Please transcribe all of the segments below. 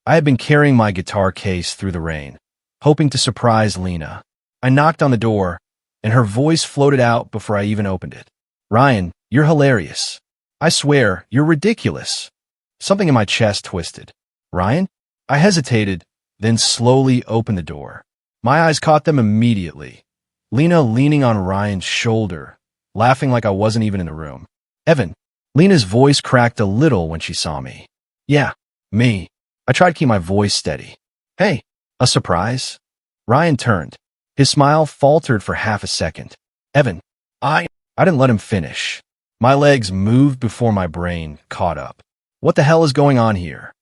I had been carrying my guitar case through the rain, hoping to surprise Lena. I knocked on the door, and her voice floated out before I even opened it. "Ryan, you're hilarious. I swear, you're ridiculous." Something in my chest twisted. "Ryan?" I hesitated, then slowly opened the door. My eyes caught them immediately. Lena leaning on Ryan's shoulder, laughing like I wasn't even in the room. "Evan." Lena's voice cracked a little when she saw me. "Yeah, me." I tried to keep my voice steady. "Hey, a surprise?" Ryan turned. His smile faltered for half a second. "Evan." I didn't let him finish. My legs moved before my brain caught up. What the hell is going on here?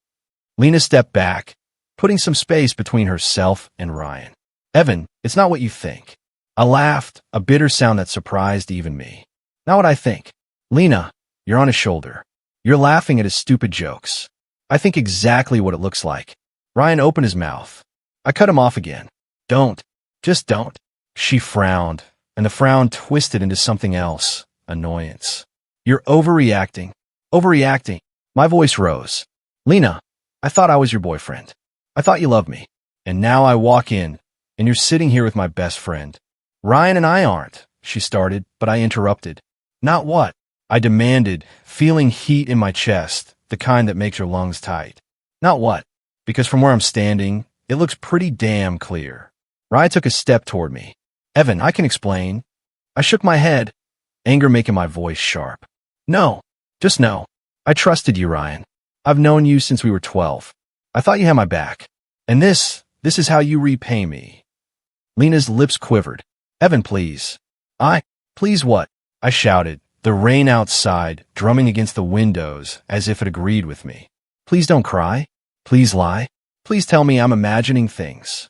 Lena stepped back, putting some space between herself and Ryan. "Evan, it's not what you think." I laughed, a bitter sound that surprised even me. "Not what I think." "Lena, you're on his shoulder. You're laughing at his stupid jokes. I think exactly what it looks like." Ryan opened his mouth. I cut him off again. "Don't. Just don't." She frowned, and the frown twisted into something else, annoyance. "You're overreacting." "Overreacting." My voice rose. "Lena, I thought I was your boyfriend. I thought you loved me. And now I walk in, and you're sitting here with my best friend." "Ryan and I aren't," she started, but I interrupted. "Not what?" I demanded, feeling heat in my chest, the kind that makes your lungs tight. "Not what?" Because from where I'm standing, it looks pretty damn clear. Ryan took a step toward me. "Evan, I can explain." I shook my head, anger making my voice sharp. "No, just no. I trusted you, Ryan. I've known you since we were 12. I thought you had my back. And this is how you repay me." Lena's lips quivered. "Evan, please." Please what?" I shouted, the rain outside drumming against the windows as if it agreed with me. "Please don't cry. Please lie. Please tell me I'm imagining things."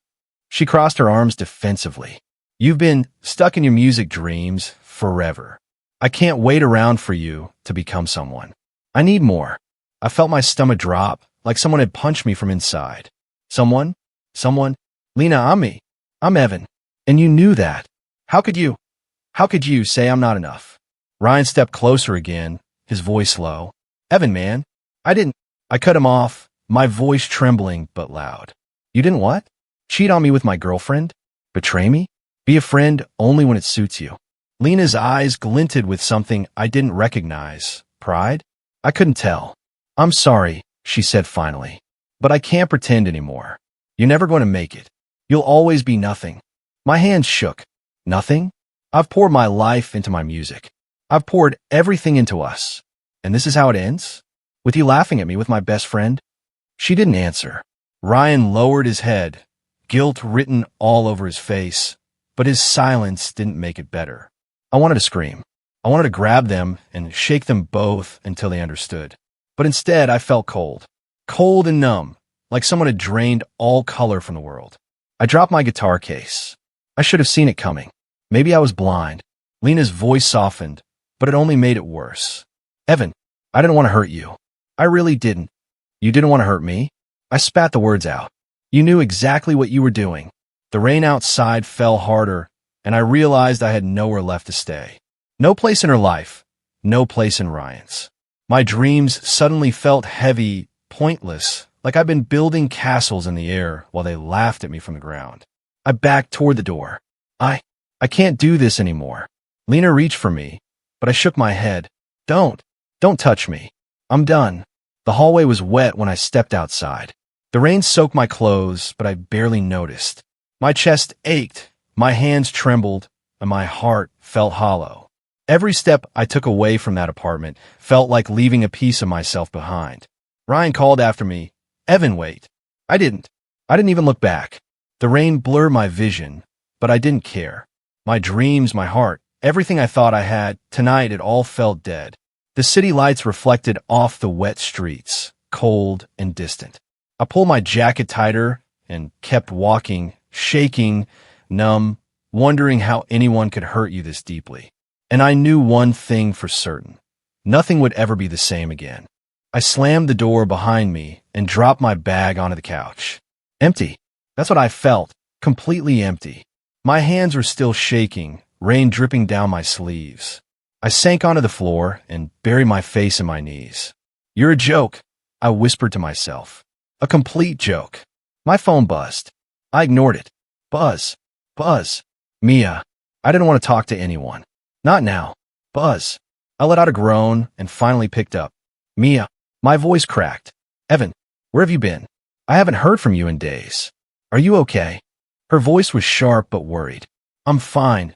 She crossed her arms defensively. "You've been stuck in your music dreams forever. I can't wait around for you to become someone. I need more." I felt my stomach drop, like someone had punched me from inside. Someone? Lena, I'm me. I'm Evan. And you knew that. How could you say I'm not enough?" Ryan stepped closer again, his voice low. "Evan, man, I didn't." I cut him off, my voice trembling but loud. "You didn't what? Cheat on me with my girlfriend? Betray me? Be a friend only when it suits you?" Lena's eyes glinted with something I didn't recognize. Pride? I couldn't tell. "I'm sorry," she said finally, "but I can't pretend anymore. You're never going to make it. You'll always be nothing." My hands shook. "Nothing? I've poured my life into my music. I've poured everything into us. And this is how it ends? With you laughing at me with my best friend?" She didn't answer. Ryan lowered his head, guilt written all over his face, but his silence didn't make it better. I wanted to scream. I wanted to grab them and shake them both until they understood. But instead, I felt cold. Cold and numb, like someone had drained all color from the world. I dropped my guitar case. I should have seen it coming. Maybe I was blind. Lena's voice softened, but it only made it worse. "Evan, I didn't want to hurt you. I really didn't." "You didn't want to hurt me?" I spat the words out. "You knew exactly what you were doing." The rain outside fell harder, and I realized I had nowhere left to stay. No place in her life, no place in Ryan's. My dreams suddenly felt heavy, pointless, like I'd been building castles in the air while they laughed at me from the ground. I backed toward the door. I can't do this anymore." Lena reached for me, but I shook my head. Don't touch me. I'm done." The hallway was wet when I stepped outside. The rain soaked my clothes, but I barely noticed. My chest ached, my hands trembled, and my heart felt hollow. Every step I took away from that apartment felt like leaving a piece of myself behind. Ryan called after me, "Evan, wait." I didn't even look back. The rain blurred my vision, but I didn't care. My dreams, my heart, everything I thought I had, tonight it all felt dead. The city lights reflected off the wet streets, cold and distant. I pulled my jacket tighter and kept walking, shaking, numb, wondering how anyone could hurt you this deeply. And I knew one thing for certain. Nothing would ever be the same again. I slammed the door behind me and dropped my bag onto the couch. Empty. That's what I felt. Completely empty. My hands were still shaking, rain dripping down my sleeves. I sank onto the floor and buried my face in my knees. "You're a joke," I whispered to myself. A complete joke. My phone buzzed. I ignored it. Buzz. Buzz. Mia. I didn't want to talk to anyone. Not now. Buzz. I let out a groan and finally picked up. Mia. My voice cracked. Evan, where have you been? I haven't heard from you in days. Are you okay? Her voice was sharp but worried. I'm fine,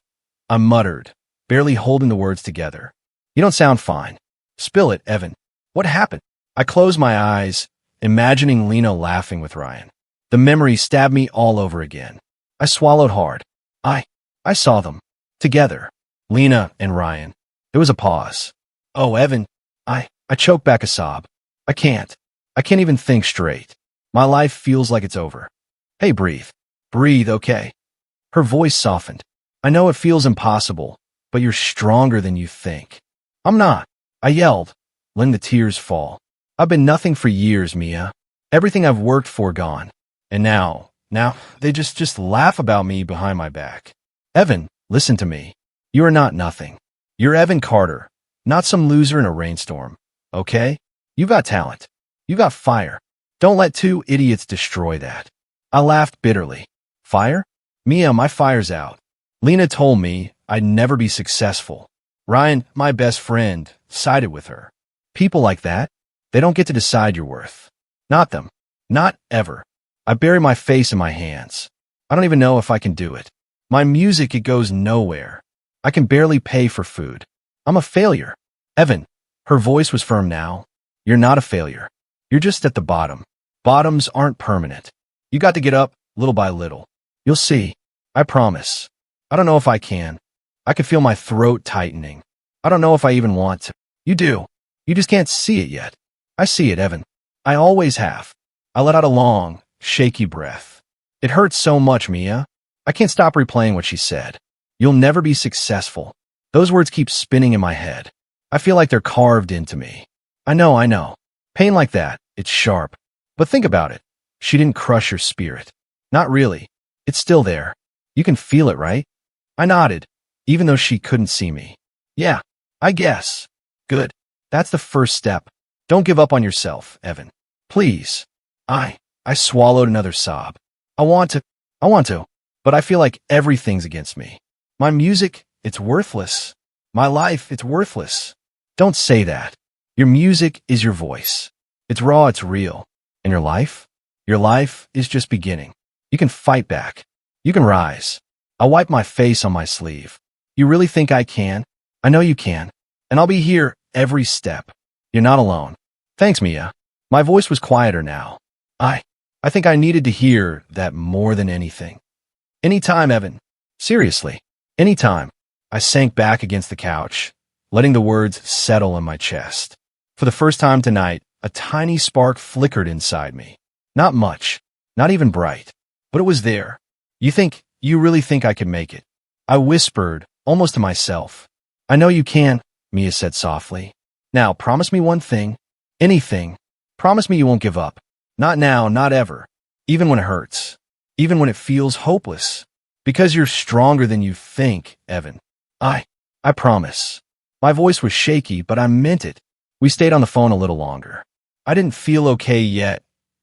I muttered, barely holding the words together. You don't sound fine. Spill it, Evan. What happened? I closed my eyes, imagining Lena laughing with Ryan. The memory stabbed me all over again. I swallowed hard. I saw them. Together. Lena and Ryan. There was a pause. Oh, Evan. I choked back a sob. I can't even think straight. My life feels like it's over. Hey, breathe. Breathe, okay? Her voice softened. I know it feels impossible, but you're stronger than you think. I'm not. I yelled, letting the tears fall. I've been nothing for years, Mia. Everything I've worked for gone. And now, they just laugh about me behind my back. Evan, listen to me. You are not nothing. You're Evan Carter, not some loser in a rainstorm, okay? You got talent. You got fire. Don't let two idiots destroy that. I laughed bitterly. Fire? Mia, my fire's out. Lena told me I'd never be successful. Ryan, my best friend, sided with her. People like that, they don't get to decide your worth. Not them. Not ever. I bury my face in my hands. I don't even know if I can do it. My music, it goes nowhere. I can barely pay for food. I'm a failure. Evan, her voice was firm now. You're not a failure. You're just at the bottom. Bottoms aren't permanent. You got to get up little by little. You'll see. I promise. I don't know if I can. I can feel my throat tightening. I don't know if I even want to. You do. You just can't see it yet. I see it, Evan. I always have. I let out a long, shaky breath. It hurts so much, Mia. I can't stop replaying what she said. You'll never be successful. Those words keep spinning in my head. I feel like they're carved into me. I know. Pain like that, it's sharp. But think about it. She didn't crush your spirit. Not really. It's still there. You can feel it, right? I nodded, even though she couldn't see me. Yeah, I guess. Good. That's the first step. Don't give up on yourself, Evan. Please. I swallowed another sob. I want to, but I feel like everything's against me. My music, it's worthless. My life, it's worthless. Don't say that. Your music is your voice. It's raw, it's real. And your life? Your life is just beginning. You can fight back. You can rise. I wipe my face on my sleeve. You really think I can? I know you can. And I'll be here every step. You're not alone. Thanks, Mia. My voice was quieter now. I think I needed to hear that more than anything. Anytime, Evan. Seriously. Anytime. I sank back against the couch, letting the words settle in my chest. For the first time tonight, a tiny spark flickered inside me. Not much. Not even bright. But it was there. You really think I can make it? I whispered, almost to myself. I know you can, Mia said softly. Now, promise me one thing. Anything. Promise me you won't give up. Not now, not ever. Even when it hurts. Even when it feels hopeless. Because you're stronger than you think, Evan. I promise. My voice was shaky, but I meant it. We stayed on the phone a little longer. I didn't feel okay yet.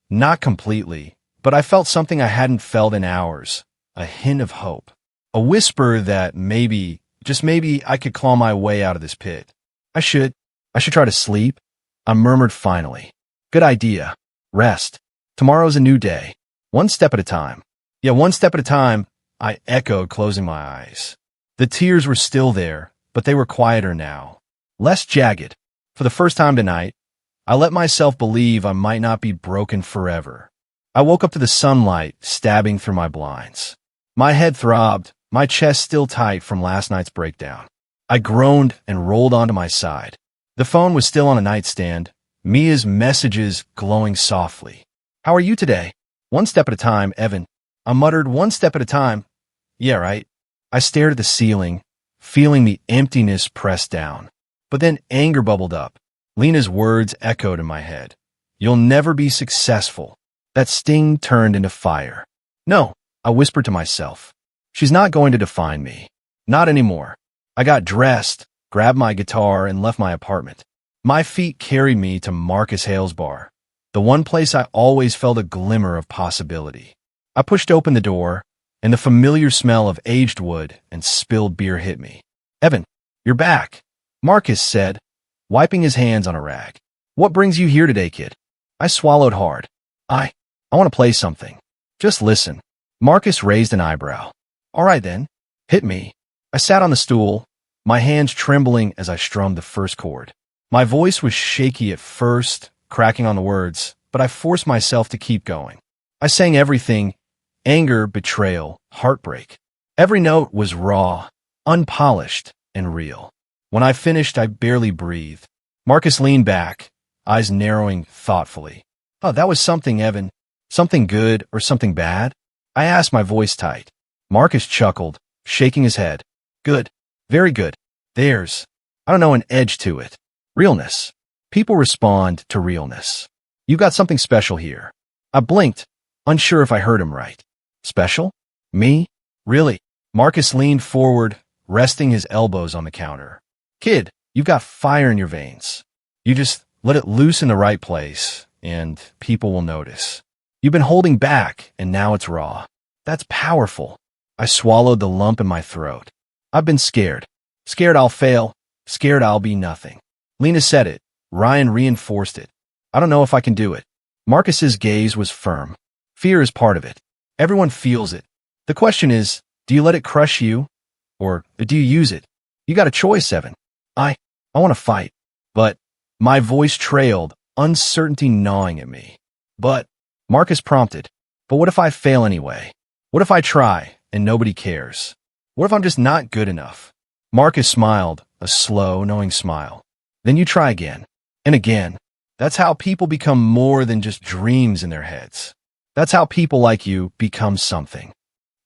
Not completely, but I felt something I hadn't felt in hours. A hint of hope. A whisper that maybe, just maybe, I could claw my way out of this pit. I should try to sleep. I murmured finally. Good idea. Rest. Tomorrow's a new day. One step at a time. Yeah, one step at a time, I echoed, closing my eyes. The tears were still there, but they were quieter now. Less jagged. For the first time tonight, I let myself believe I might not be broken forever. I woke up to the sunlight stabbing through my blinds. My head throbbed, my chest still tight from last night's breakdown. I groaned and rolled onto my side. The phone was still on a nightstand, Mia's messages glowing softly. How are you today? One step at a time, Evan. I muttered, one step at a time. Yeah, right. I stared at the ceiling, feeling the emptiness press down. But then anger bubbled up. Lena's words echoed in my head. You'll never be successful. That sting turned into fire. No, I whispered to myself. She's not going to define me. Not anymore. I got dressed, grabbed my guitar, and left my apartment. My feet carried me to Marcus Hale's bar. the one place I always felt a glimmer of possibility. I pushed open the door, and the familiar smell of aged wood and spilled beer hit me. "Evan, you're back," Marcus said, wiping his hands on a rag. "What brings you here today, kid?" I swallowed hard. I want to play something. Just listen." Marcus raised an eyebrow. "All right then, hit me." I sat on the stool, my hands trembling as I strummed the first chord. My voice was shaky at first, cracking on the words, but I forced myself to keep going. I sang everything: anger, betrayal, heartbreak. Every note was raw, unpolished, and real. When I finished, I barely breathed. Marcus leaned back, eyes narrowing thoughtfully. "Oh, that was something, Evan. Something good or something bad?" I asked, my voice tight. Marcus chuckled, shaking his head. "Good. Very good. There's, I don't know, an edge to it. Realness. People respond to realness. You got something special here." I blinked, unsure if I heard him right. "Special? Me? Really?" Marcus leaned forward, resting his elbows on the counter. "Kid, you've got fire in your veins. You just let it loose in the right place, and people will notice. You've been holding back, and now it's raw. That's powerful." I swallowed the lump in my throat. "I've been scared. Scared I'll fail. Scared I'll be nothing." Lena said it. Ryan reinforced it. "I don't know if I can do it." Marcus's gaze was firm. "Fear is part of it. Everyone feels it. The question is, do you let it crush you, or do you use it? You got a choice, Evan." I want to fight." But my voice trailed, uncertainty gnawing at me. "But," Marcus prompted, "but what if I fail anyway? What if I try and nobody cares? What if I'm just not good enough?" Marcus smiled, a slow, knowing smile. "Then you try again. And again. That's how people become more than just dreams in their heads. That's how people like you become something."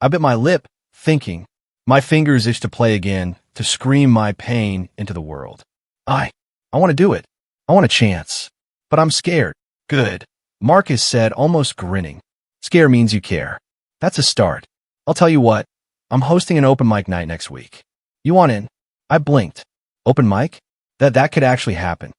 I bit my lip, thinking. My fingers itched to play again, to scream my pain into the world. I want to do it. I want a chance. But I'm scared." "Good," Marcus said, almost grinning. "Scare means you care. That's a start. I'll tell you what, I'm hosting an open mic night next week. You want in?" I blinked. "Open mic? That could actually happen."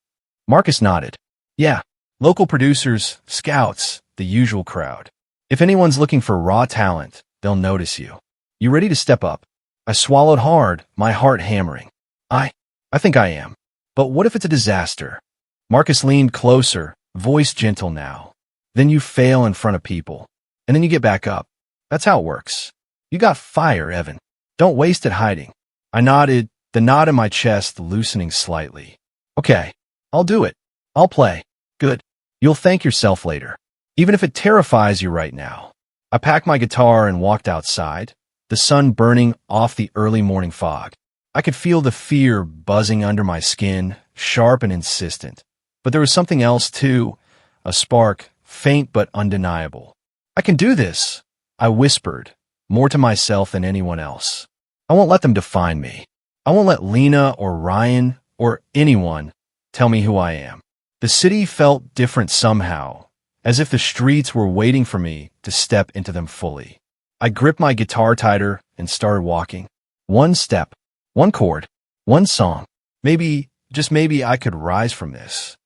Marcus nodded. "Yeah, local producers, scouts, the usual crowd. If anyone's looking for raw talent, they'll notice you. You ready to step up?" I swallowed hard, my heart hammering. I think I am. But what if it's a disaster?" Marcus leaned closer, voice gentle now. "Then you fail in front of people, and then you get back up. That's how it works. You got fire, Evan. Don't waste it hiding." I nodded, the knot in my chest loosening slightly. "Okay, I'll do it. I'll play." "Good. You'll thank yourself later, even if it terrifies you right now." I packed my guitar and walked outside, the sun burning off the early morning fog. I could feel the fear buzzing under my skin, sharp and insistent. But there was something else too, a spark, faint but undeniable. "I can do this," I whispered, more to myself than anyone else. I won't let them define me. I won't let Lena or Ryan or anyone tell me who I am. The city felt different somehow, as if the streets were waiting for me to step into them fully. I gripped my guitar tighter and started walking. One step, one chord, one song. Maybe, just maybe, I could rise from this.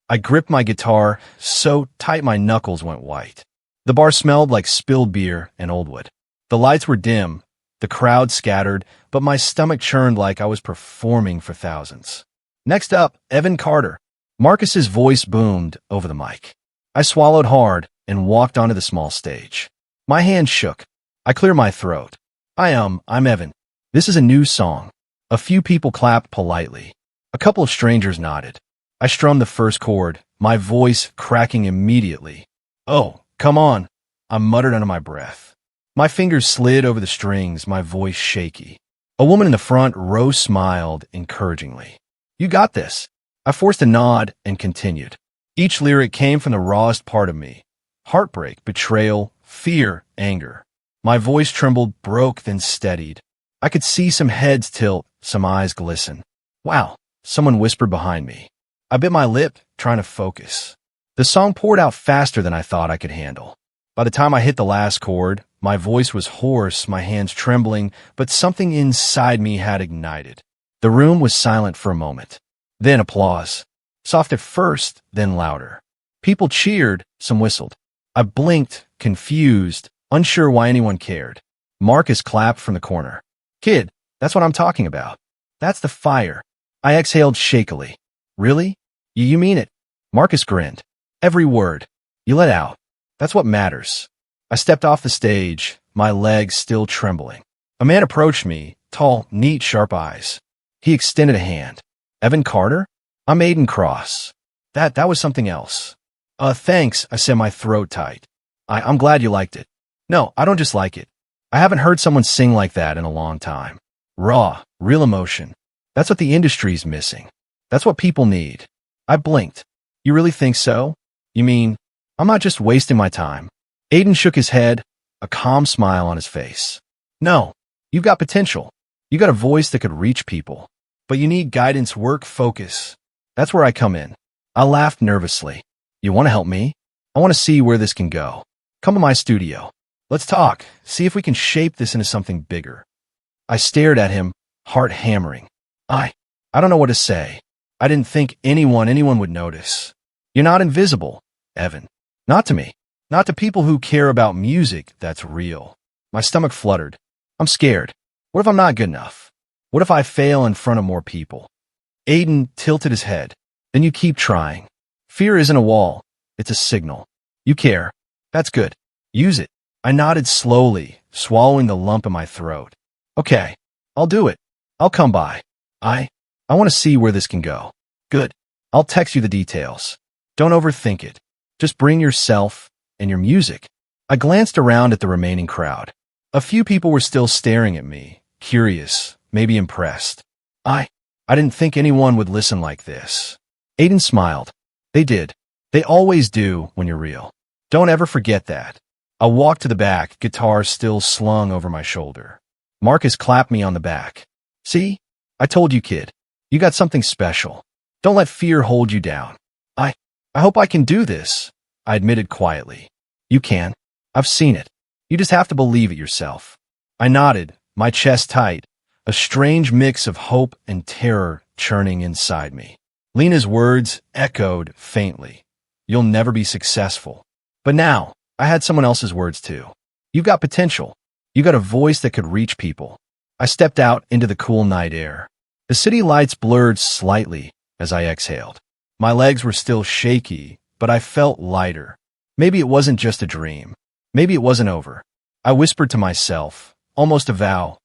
I gripped my guitar so tight my knuckles went white. The bar smelled like spilled beer and old wood. The lights were dim, the crowd scattered, but my stomach churned like I was performing for thousands. "Next up, Evan Carter." Marcus's voice boomed over the mic. I swallowed hard and walked onto the small stage. My hands shook. I cleared my throat. I'm Evan. This is a new song." A few people clapped politely. A couple of strangers nodded. I strummed the first chord, my voice cracking immediately. "Oh, come on," I muttered under my breath. My fingers slid over the strings, my voice shaky. A woman in the front row smiled encouragingly. "You got this." I forced a nod and continued. Each lyric came from the rawest part of me. Heartbreak, betrayal, fear, anger. My voice trembled, broke, then steadied. I could see some heads tilt, some eyes glisten. "Wow," someone whispered behind me. I bit my lip, trying to focus. The song poured out faster than I thought I could handle. By the time I hit the last chord, my voice was hoarse, my hands trembling, but something inside me had ignited. The room was silent for a moment. Then applause. Soft at first, then louder. People cheered, some whistled. I blinked, confused, unsure why anyone cared. Marcus clapped from the corner. Kid, that's what I'm talking about. That's the fire. I exhaled shakily. Really? You mean it? Marcus grinned. Every word. You let out. That's what matters. I stepped off the stage, my legs still trembling. A man approached me, tall, neat, sharp eyes. He extended a hand. Evan Carter? I'm Aiden Cross. That was something else. Thanks, I said, my throat tight. I'm glad you liked it. No, I don't just like it. I haven't heard someone sing like that in a long time. Raw, real emotion. That's what the industry's missing. That's what people need. I blinked. You really think so? You mean, I'm not just wasting my time? Aiden shook his head, a calm smile on his face. No, you've got potential. You got a voice that could reach people. But you need guidance, work, focus. That's where I come in. I laughed nervously. You want to help me? I want to see where this can go. Come to my studio. Let's talk, see if we can shape this into something bigger. I stared at him, heart hammering. I don't know what to say. I didn't think anyone would notice. You're not invisible, Evan. Not to me. Not to people who care about music that's real. My stomach fluttered. I'm scared. What if I'm not good enough? What if I fail in front of more people? Aiden tilted his head. Then you keep trying. Fear isn't a wall. It's a signal. You care. That's good. Use it. I nodded slowly, swallowing the lump in my throat. Okay. I'll do it. I'll come by. I want to see where this can go. Good. I'll text you the details. Don't overthink it. Just bring yourself and your music. I glanced around at the remaining crowd. A few people were still staring at me, curious, maybe impressed. I didn't think anyone would listen like this. Aiden smiled. They did. They always do when you're real. Don't ever forget that. I walked to the back, guitar still slung over my shoulder. Marcus clapped me on the back. See? I told you, kid. You got something special. Don't let fear hold you down. I hope I can do this, I admitted quietly. You can. I've seen it. You just have to believe it yourself. I nodded, my chest tight, a strange mix of hope and terror churning inside me. Lena's words echoed faintly. You'll never be successful. But now, I had someone else's words too. You've got potential. You got a voice that could reach people. I stepped out into the cool night air. The city lights blurred slightly as I exhaled. My legs were still shaky, but I felt lighter. Maybe it wasn't just a dream. Maybe it wasn't over. I whispered to myself, almost a vow.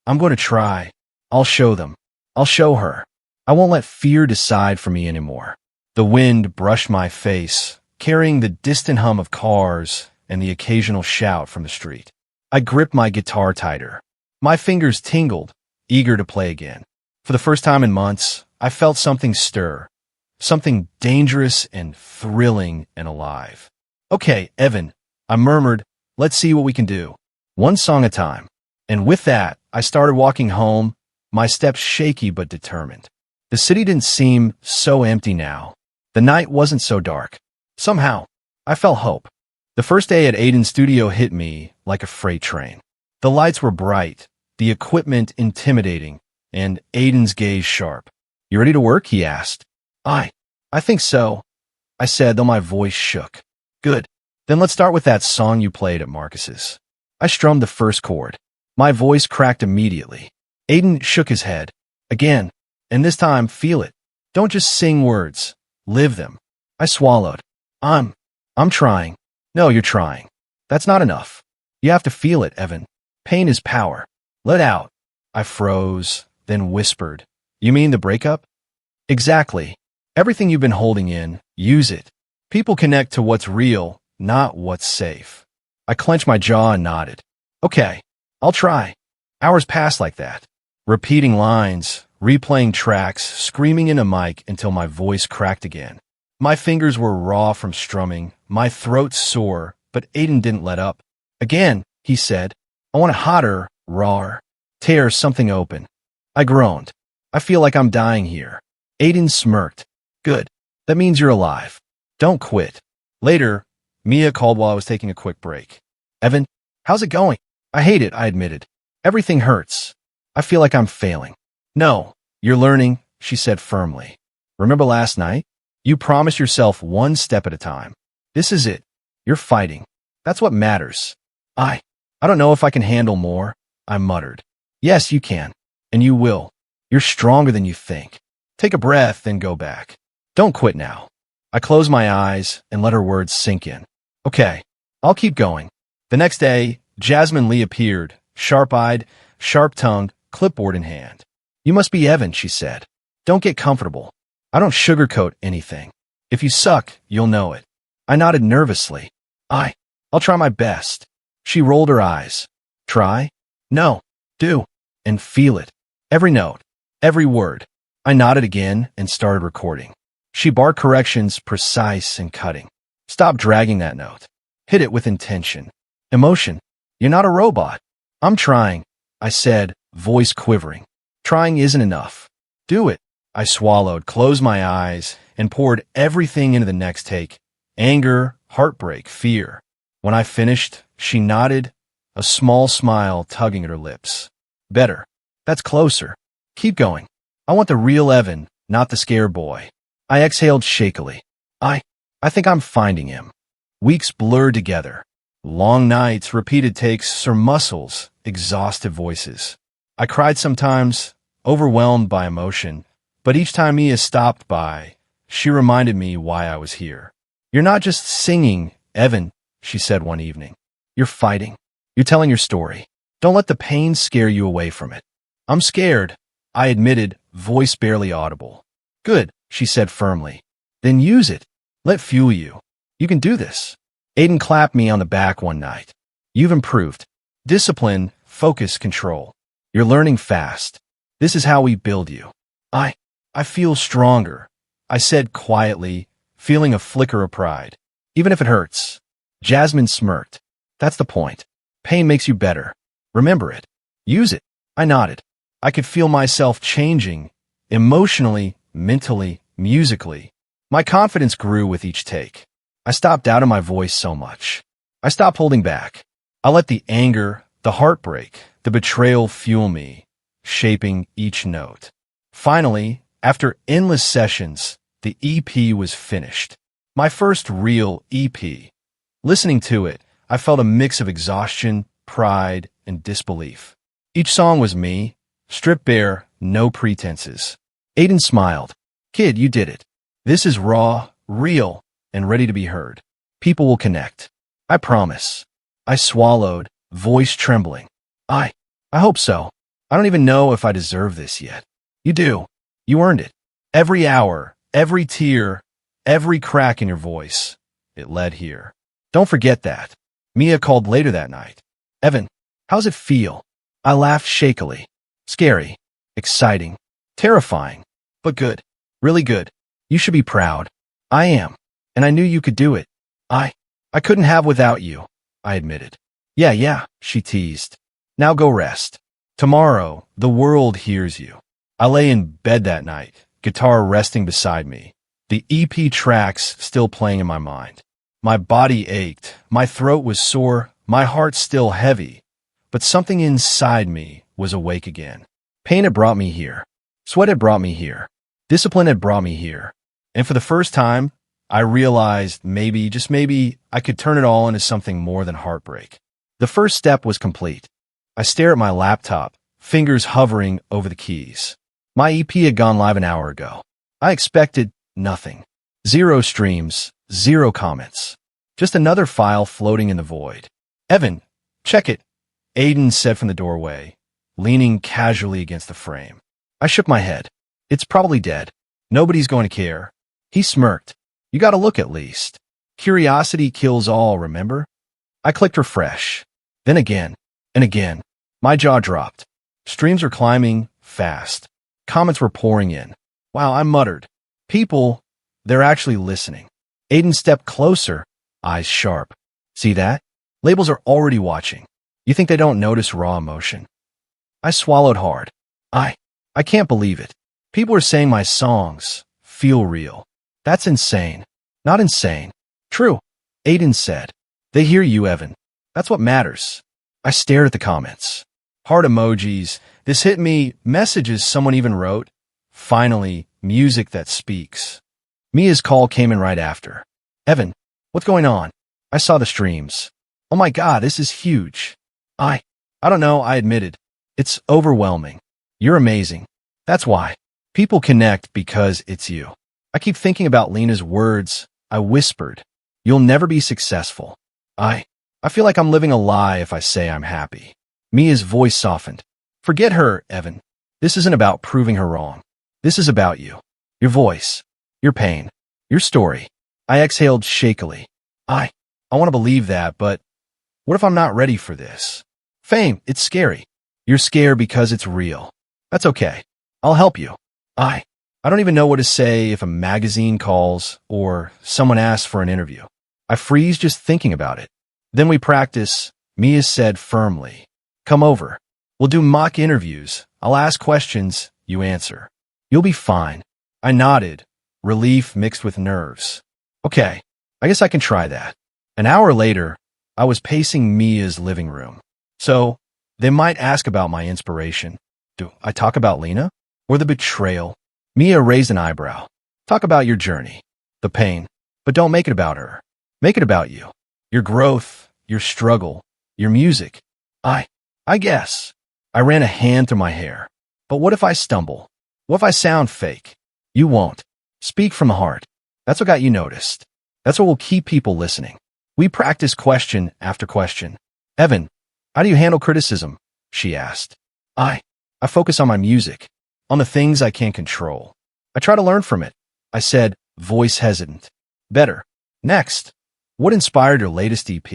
I'm going to try. I'll show them. I'll show her. I won't let fear decide for me anymore. The wind brushed my face, carrying the distant hum of cars and the occasional shout from the street. I gripped my guitar tighter. My fingers tingled, eager to play again. For the first time in months, I felt something stir. Something dangerous and thrilling and alive. Okay, Evan, I murmured, let's see what we can do. One song at a time. And with that, I started walking home, my steps shaky but determined. The city didn't seem so empty now. The night wasn't so dark. Somehow, I felt hope. The first day at Aiden's studio hit me like a freight train. The lights were bright, the equipment intimidating, and Aiden's gaze sharp. You ready to work? He asked. I think so, I said, though my voice shook. Good. Then let's start with that song you played at Marcus's. I strummed the first chord. My voice cracked immediately. Aiden shook his head. Again, and this time, feel it. Don't just sing words. Live them. I swallowed. I'm trying. No, you're trying. That's not enough. You have to feel it, Evan. Pain is power. Let out. I froze, then whispered. You mean the breakup? Exactly. Everything you've been holding in, use it. People connect to what's real, not what's safe. I clenched my jaw and nodded. Okay, I'll try. Hours passed like that. Repeating lines, replaying tracks, screaming in a mic until my voice cracked again. My fingers were raw from strumming, my throat sore, but Aiden didn't let up. Again, he said, I want it hotter, rawer. Tear something open. I groaned. I feel like I'm dying here. Aiden smirked. Good. That means you're alive. Don't quit. Later, Mia called while I was taking a quick break. Evan, how's it going? I hate it, I admitted. Everything hurts. I feel like I'm failing. No, you're learning, she said firmly. Remember last night? You promised yourself one step at a time. This is it. You're fighting. That's what matters. I don't know if I can handle more, I muttered. Yes, you can. And you will. You're stronger than you think. Take a breath and go back. Don't quit now. I closed my eyes and let her words sink in. Okay, I'll keep going. The next day, Jasmine Lee appeared, sharp-eyed, sharp-tongued, clipboard in hand. You must be Evan, she said. Don't get comfortable. I don't sugarcoat anything. If you suck, you'll know it. I nodded nervously. I'll try my best. She rolled her eyes. Try? No. Do. And feel it. Every note. Every word. I nodded again and started recording. She barked corrections, precise and cutting. Stop dragging that note. Hit it with intention. Emotion. You're not a robot. I'm trying, I said, voice quivering. Trying isn't enough. Do it. I swallowed, closed my eyes, and poured everything into the next take. Anger, heartbreak, fear. When I finished, she nodded, a small smile tugging at her lips. Better. That's closer. Keep going. I want the real Evan, not the scared boy. I exhaled shakily. I think I'm finding him. Weeks blurred together. Long nights, repeated takes, sore muscles, exhaustive voices. I cried sometimes, overwhelmed by emotion, but each time Mia stopped by, she reminded me why I was here. You're not just singing, Evan, she said one evening. You're fighting. You're telling your story. Don't let the pain scare you away from it. I'm scared, I admitted, voice barely audible. Good, she said firmly. Then use it. Let fuel you. You can do this. Aiden clapped me on the back one night. You've improved. Discipline, focus, control. You're learning fast. This is how we build you. I feel stronger, I said quietly, feeling a flicker of pride. Even if it hurts. Jasmine smirked. That's the point. Pain makes you better. Remember it. Use it. I nodded. I could feel myself changing, emotionally, mentally, musically. My confidence grew with each take. I stopped doubting my voice so much. I stopped holding back. I let the anger, the heartbreak, the betrayal fuel me, shaping each note. Finally, after endless sessions, the EP was finished. My first real EP. Listening to it, I felt a mix of exhaustion, pride, and disbelief. Each song was me, stripped bare, no pretenses. Aiden smiled. Kid, you did it. This is raw, real, and ready to be heard. People will connect. I promise. I swallowed, voice trembling. I hope so. I don't even know if I deserve this yet. You do. You earned it. Every hour, every tear, every crack in your voice. It led here. Don't forget that. Mia called later that night. Evan, how's it feel? I laughed shakily. Scary, exciting, terrifying, but good. Really good. You should be proud. I am. And I knew you could do it. I couldn't have without you, I admitted. Yeah, she teased. Now go rest. Tomorrow, the world hears you. I lay in bed that night, guitar resting beside me, the EP tracks still playing in my mind. My body ached, my throat was sore, my heart still heavy, but something inside me was awake again. Pain had brought me here. Sweat had brought me here. Discipline had brought me here. And for the first time, I realized maybe, just maybe, I could turn it all into something more than heartbreak. The first step was complete. I stare at my laptop, fingers hovering over the keys. My EP had gone live an hour ago. I expected nothing. 0 streams, 0 comments. Just another file floating in the void. Evan, check it, Aiden said from the doorway, leaning casually against the frame. I shook my head. It's probably dead. Nobody's going to care. He smirked. You gotta look at least. Curiosity kills all, remember? I clicked refresh. Then again, and again. My jaw dropped. Streams were climbing fast. Comments were pouring in. Wow, I muttered. People, they're actually listening. Aiden stepped closer, eyes sharp. See that? Labels are already watching. You think they don't notice raw emotion? I swallowed hard. I can't believe it. People are saying my songs feel real. That's insane. Not insane. True, Aiden said. They hear you, Evan. That's what matters. I stared at the comments. Heart emojis. This hit me. Messages someone even wrote. Finally, music that speaks. Mia's call came in right after. Evan, What's going on? I saw the streams. Oh my God, this is huge. I, I don't know, I admitted. It's overwhelming. You're amazing. That's why. People connect because it's you. I keep thinking about Lena's words. I whispered, you'll never be successful. I feel like I'm living a lie if I say I'm happy. Mia's voice softened. Forget her, Evan. This isn't about proving her wrong. This is about you. Your voice. Your pain. Your story. I exhaled shakily. I want to believe that, but what if I'm not ready for this? Fame, it's scary. You're scared because it's real. That's okay. I'll help you. I don't even know what to say if a magazine calls or someone asks for an interview. I freeze just thinking about it. Then we practice, Mia said firmly. Come over. We'll do mock interviews. I'll ask questions, you answer. You'll be fine. I nodded, relief mixed with nerves. Okay, I guess I can try that. An hour later, I was pacing Mia's living room. So, they might ask about my inspiration. Do I talk about Lena? Or the betrayal? Mia raised an eyebrow. Talk about your journey. The pain. But don't make it about her. Make it about you. Your growth, your struggle, your music. I guess. I ran a hand through my hair. But what if I stumble? What if I sound fake? You won't. Speak from the heart. That's what got you noticed. That's what will keep people listening. We practiced question after question. Evan, how do you handle criticism? She asked. I focus on my music, on the things I can't control. I try to learn from it. I said, voice hesitant. Better. Next. What inspired your latest EP?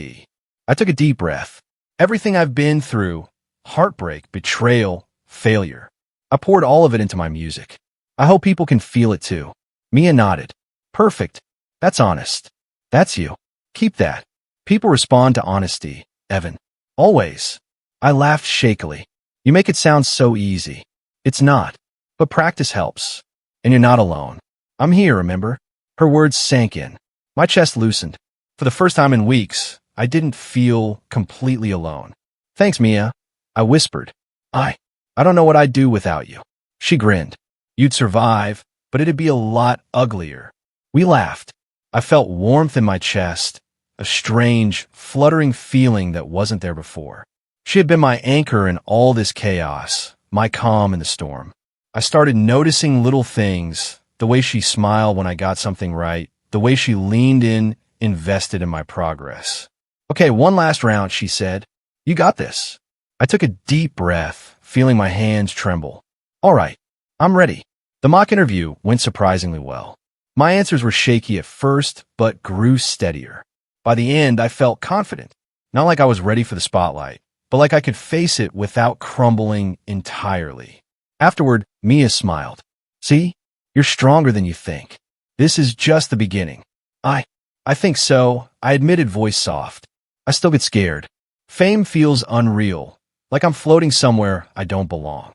I took a deep breath. Everything I've been through, heartbreak, betrayal, failure. I poured all of it into my music. I hope people can feel it too. Mia nodded. Perfect. That's honest. That's you. Keep that. People respond to honesty, Evan. Always. I laughed shakily. You make it sound so easy. It's not. But practice helps. And you're not alone. I'm here, remember? Her words sank in. My chest loosened. For the first time in weeks, I didn't feel completely alone. Thanks, Mia. I whispered. I don't know what I'd do without you. She grinned. You'd survive, but it'd be a lot uglier. We laughed. I felt warmth in my chest, a strange, fluttering feeling that wasn't there before. She had been my anchor in all this chaos, my calm in the storm. I started noticing little things, the way she smiled when I got something right, the way she leaned in, invested in my progress. Okay, one last round, she said. You got this. I took a deep breath, feeling my hands tremble. All right, I'm ready. The mock interview went surprisingly well. My answers were shaky at first, but grew steadier. By the end, I felt confident. Not like I was ready for the spotlight, but like I could face it without crumbling entirely. Afterward, Mia smiled. See? You're stronger than you think. This is just the beginning. I think so, I admitted, voice soft. I still get scared. Fame feels unreal, like I'm floating somewhere I don't belong.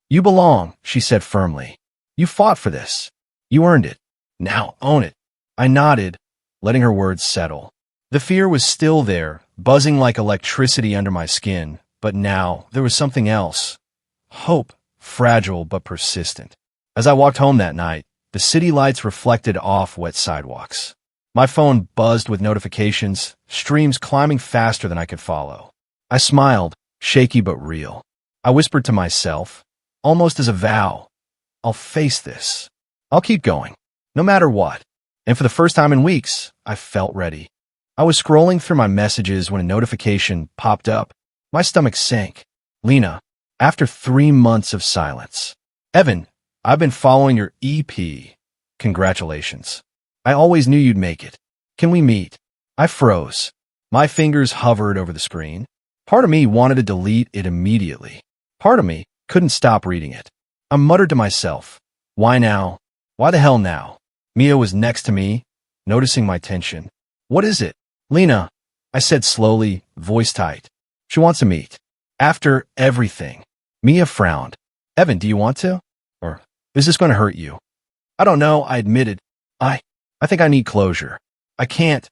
You belong, she said firmly. You fought for this. You earned it. Now own it. I nodded, letting her words settle. The fear was still there, buzzing like electricity under my skin, but now there was something else. Hope, fragile but persistent. As I walked home that night, the city lights reflected off wet sidewalks. My phone buzzed with notifications, streams climbing faster than I could follow. I smiled, shaky but real. I whispered to myself, almost as a vow, I'll face this. I'll keep going, no matter what. And for the first time in weeks, I felt ready. I was scrolling through my messages when a notification popped up. My stomach sank. Lena, after 3 months of silence. Evan, I've been following your EP. Congratulations. I always knew you'd make it. Can we meet? I froze. My fingers hovered over the screen. Part of me wanted to delete it immediately. Part of me couldn't stop reading it. I muttered to myself, why now? Why the hell now? Mia was next to me, noticing my tension. What is it? Lena, I said slowly, voice tight. She wants to meet. After everything. Mia frowned. Evan, do you want to? Or is this going to hurt you? I don't know, I admitted. I think I need closure. I can't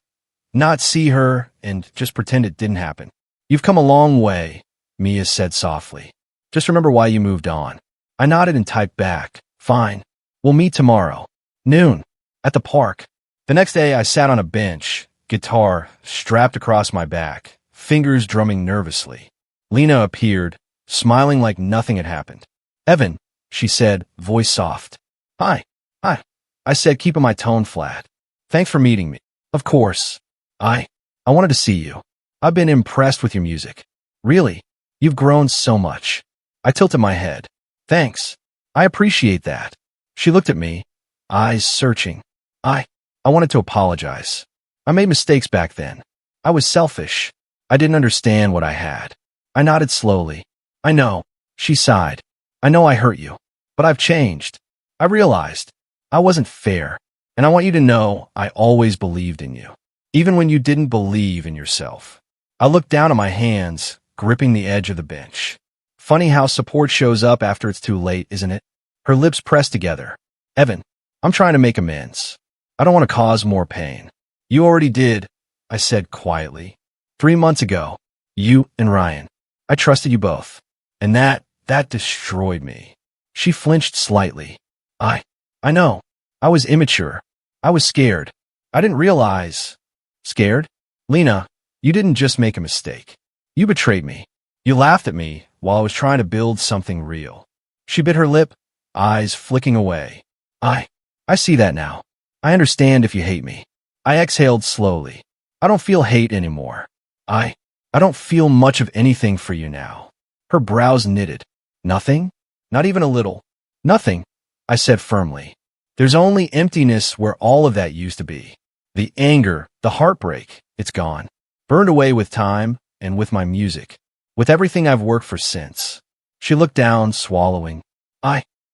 not see her and just pretend it didn't happen. You've come a long way, Mia said softly. Just remember why you moved on. I nodded and typed back. Fine. We'll meet tomorrow. Noon. At the park. The next day, I sat on a bench, guitar strapped across my back, fingers drumming nervously. Lena appeared, smiling like nothing had happened. "Evan," she said, voice soft. "Hi." "Hi," I said, keeping my tone flat. "Thanks for meeting me." "Of course. I wanted to see you. I've been impressed with your music." "Really? You've grown so much." I tilted my head. "Thanks. I appreciate that." She looked at me, eyes searching. I wanted to apologize. I made mistakes back then. I was selfish. I didn't understand what I had. I nodded slowly. "I know." She sighed. "I know I hurt you, but I've changed. I realized I wasn't fair, and I want you to know I always believed in you, even when you didn't believe in yourself." I looked down at my hands, gripping the edge of the bench. Funny how support shows up after it's too late, isn't it? Her lips pressed together. "Evan, I'm trying to make amends. I don't want to cause more pain." "You already did," I said quietly. 3 months ago, you and Ryan. I trusted you both, and that destroyed me." She flinched slightly. I know. I was immature. I was scared. I didn't realize." "Scared? Lena, you didn't just make a mistake. You betrayed me. You laughed at me while I was trying to build something real." She bit her lip, eyes flicking away. I see that now. I understand if you hate me." I exhaled slowly. "I don't feel hate anymore. I don't feel much of anything for you now." Her brows knitted. "Nothing? Not even a little?" "Nothing," I said firmly. "There's only emptiness where all of that used to be. The anger, the heartbreak, it's gone. Burned away with time and with my music, with everything I've worked for since." She looked down, swallowing.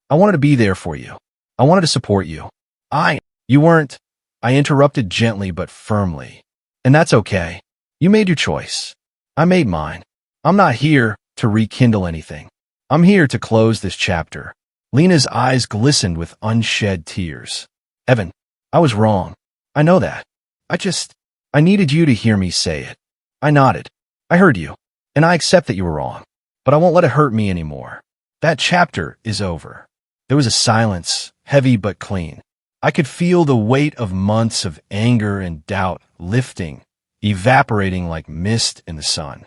I wanted to be there for you. I wanted to support you. You weren't." I interrupted gently but firmly. "And that's okay. You made your choice. I made mine. I'm not here to rekindle anything. I'm here to close this chapter." Lena's eyes glistened with unshed tears. "Evan, I was wrong. I know that. I needed you to hear me say it." I nodded. "I heard you, and I accept that you were wrong, but I won't let it hurt me anymore. That chapter is over." There was a silence, heavy but clean. I could feel the weight of months of anger and doubt lifting, evaporating like mist in the sun.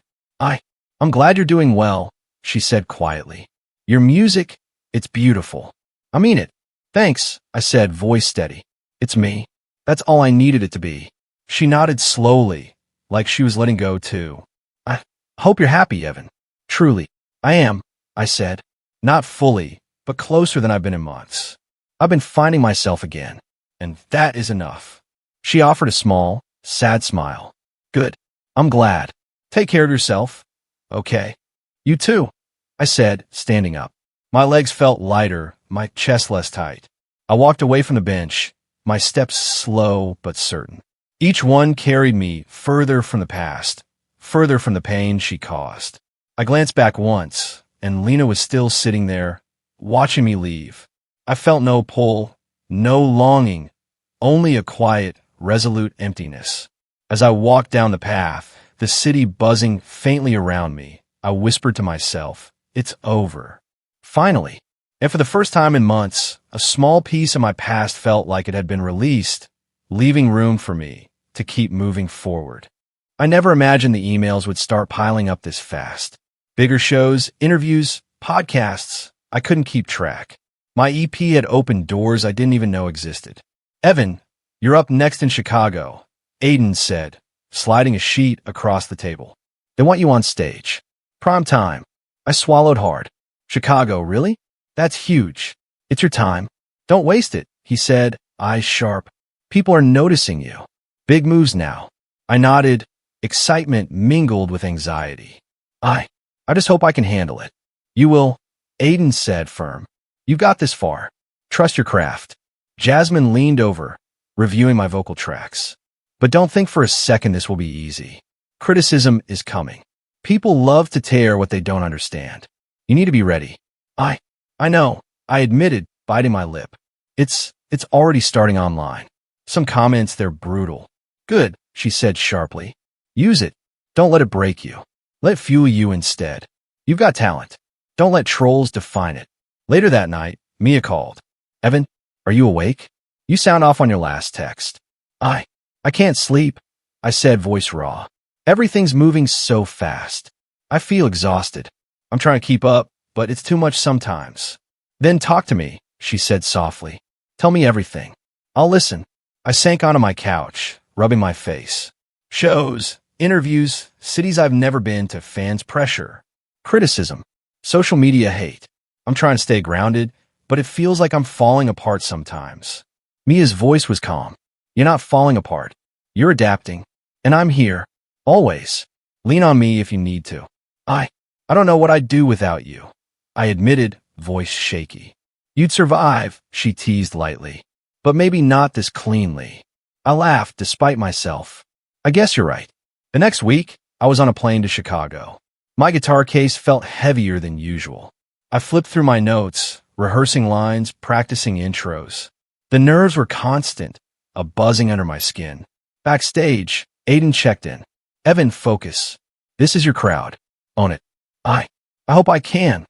I'm glad you're doing well," she said quietly. "Your music, it's beautiful." "I mean it." "Thanks," I said, voice steady. "It's me. That's all I needed it to be." She nodded slowly, like she was letting go too. "I hope you're happy, Evan." "Truly, I am," I said. "Not fully, but closer than I've been in months. I've been finding myself again, and that is enough." She offered a small, sad smile. "Good. I'm glad. Take care of yourself." "Okay. You too," I said, standing up. My legs felt lighter, my chest less tight. I walked away from the bench, my steps slow but certain. Each one carried me further from the past, further from the pain she caused. I glanced back once, and Lena was still sitting there, watching me leave. I felt no pull, no longing, only a quiet, resolute emptiness. As I walked down the path, the city buzzing faintly around me, I whispered to myself, "It's over." Finally, and for the first time in months, a small piece of my past felt like it had been released, leaving room for me to keep moving forward. I never imagined the emails would start piling up this fast. Bigger shows, interviews, podcasts, I couldn't keep track. My EP had opened doors I didn't even know existed. "Evan, you're up next in Chicago," Aiden said, sliding a sheet across the table. "They want you on stage. Prime time." I swallowed hard. "Chicago, really? That's huge. It's your time. Don't waste it," he said, eyes sharp. "People are noticing you. Big moves now." I nodded, excitement mingled with anxiety. I just hope I can handle it." "You will," Aiden said, firm. "You've got this far. Trust your craft." Jasmine leaned over, reviewing my vocal tracks. "But don't think for a second this will be easy. Criticism is coming. People love to tear what they don't understand. You need to be ready." I know," I admitted, biting my lip. It's already starting online. Some comments, they're brutal." "Good," she said sharply. "Use it. Don't let it break you. Let it fuel you instead. You've got talent. Don't let trolls define it." Later that night, Mia called. "Evan, are you awake? You sound off on your last text." I can't sleep." I said, voice raw. Everything's moving so fast. I feel exhausted. I'm trying to keep up, but it's too much sometimes. Then talk to me, she said softly. Tell me everything. I'll listen. I sank onto my couch, rubbing my face. Shows, interviews, cities I've never been to, fans' pressure, criticism, social media hate. I'm trying to stay grounded, but it feels like I'm falling apart sometimes. Mia's voice was calm. You're not falling apart. You're adapting. And I'm here. Always. Lean on me if you need to. I don't know what I'd do without you. I admitted, voice shaky. You'd survive, she teased lightly. But maybe not this cleanly. I laughed despite myself. I guess you're right. The next week, I was on a plane to Chicago. My guitar case felt heavier than usual. I flipped through my notes, rehearsing lines, practicing intros. The nerves were constant, a buzzing under my skin. Backstage, Aiden checked in. Evan, focus. This is your crowd. Own it. I hope I can,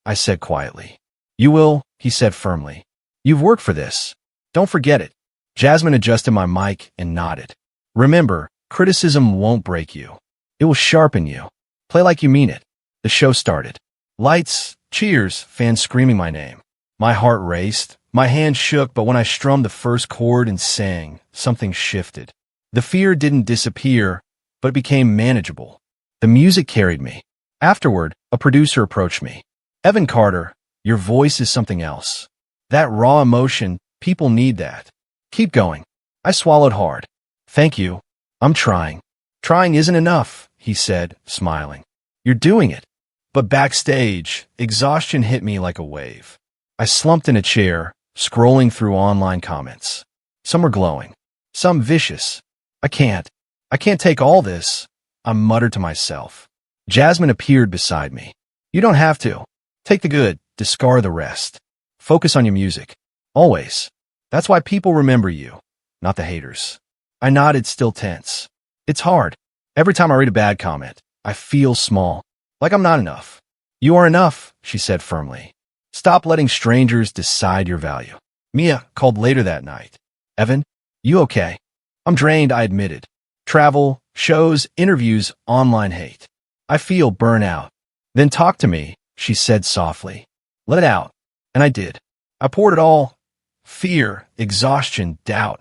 I said quietly. You will, he said firmly. You've worked for this. Don't forget it. Jasmine adjusted my mic and nodded. Remember, criticism won't break you. It will sharpen you. Play like you mean it. The show started. Lights, cheers, fans screaming my name. My heart raced. My hand shook, but when I strummed the first chord and sang, something shifted. The fear didn't disappear, but it became manageable. The music carried me. Afterward, a producer approached me. Evan Carter, your voice is something else. That raw emotion, people need that. Keep going. I swallowed hard. Thank you. I'm trying. Trying isn't enough, he said, smiling. You're doing it. But backstage, exhaustion hit me like a wave. I slumped in a chair, scrolling through online comments. Some were glowing. Some vicious. I can't take all this, I muttered to myself. Jasmine appeared beside me. You don't have to. Take the good, discard the rest. Focus on your music. Always. That's why people remember you, not the haters. I nodded, still tense. It's hard. Every time I read a bad comment, I feel small, like I'm not enough. You are enough, she said firmly. Stop letting strangers decide your value. Mia called later that night. Evan, you okay? I'm drained, I admitted. Travel, shows, interviews, online hate. I feel burnout. Then talk to me, she said softly. Let it out. And I did. I poured it all, fear, exhaustion, doubt,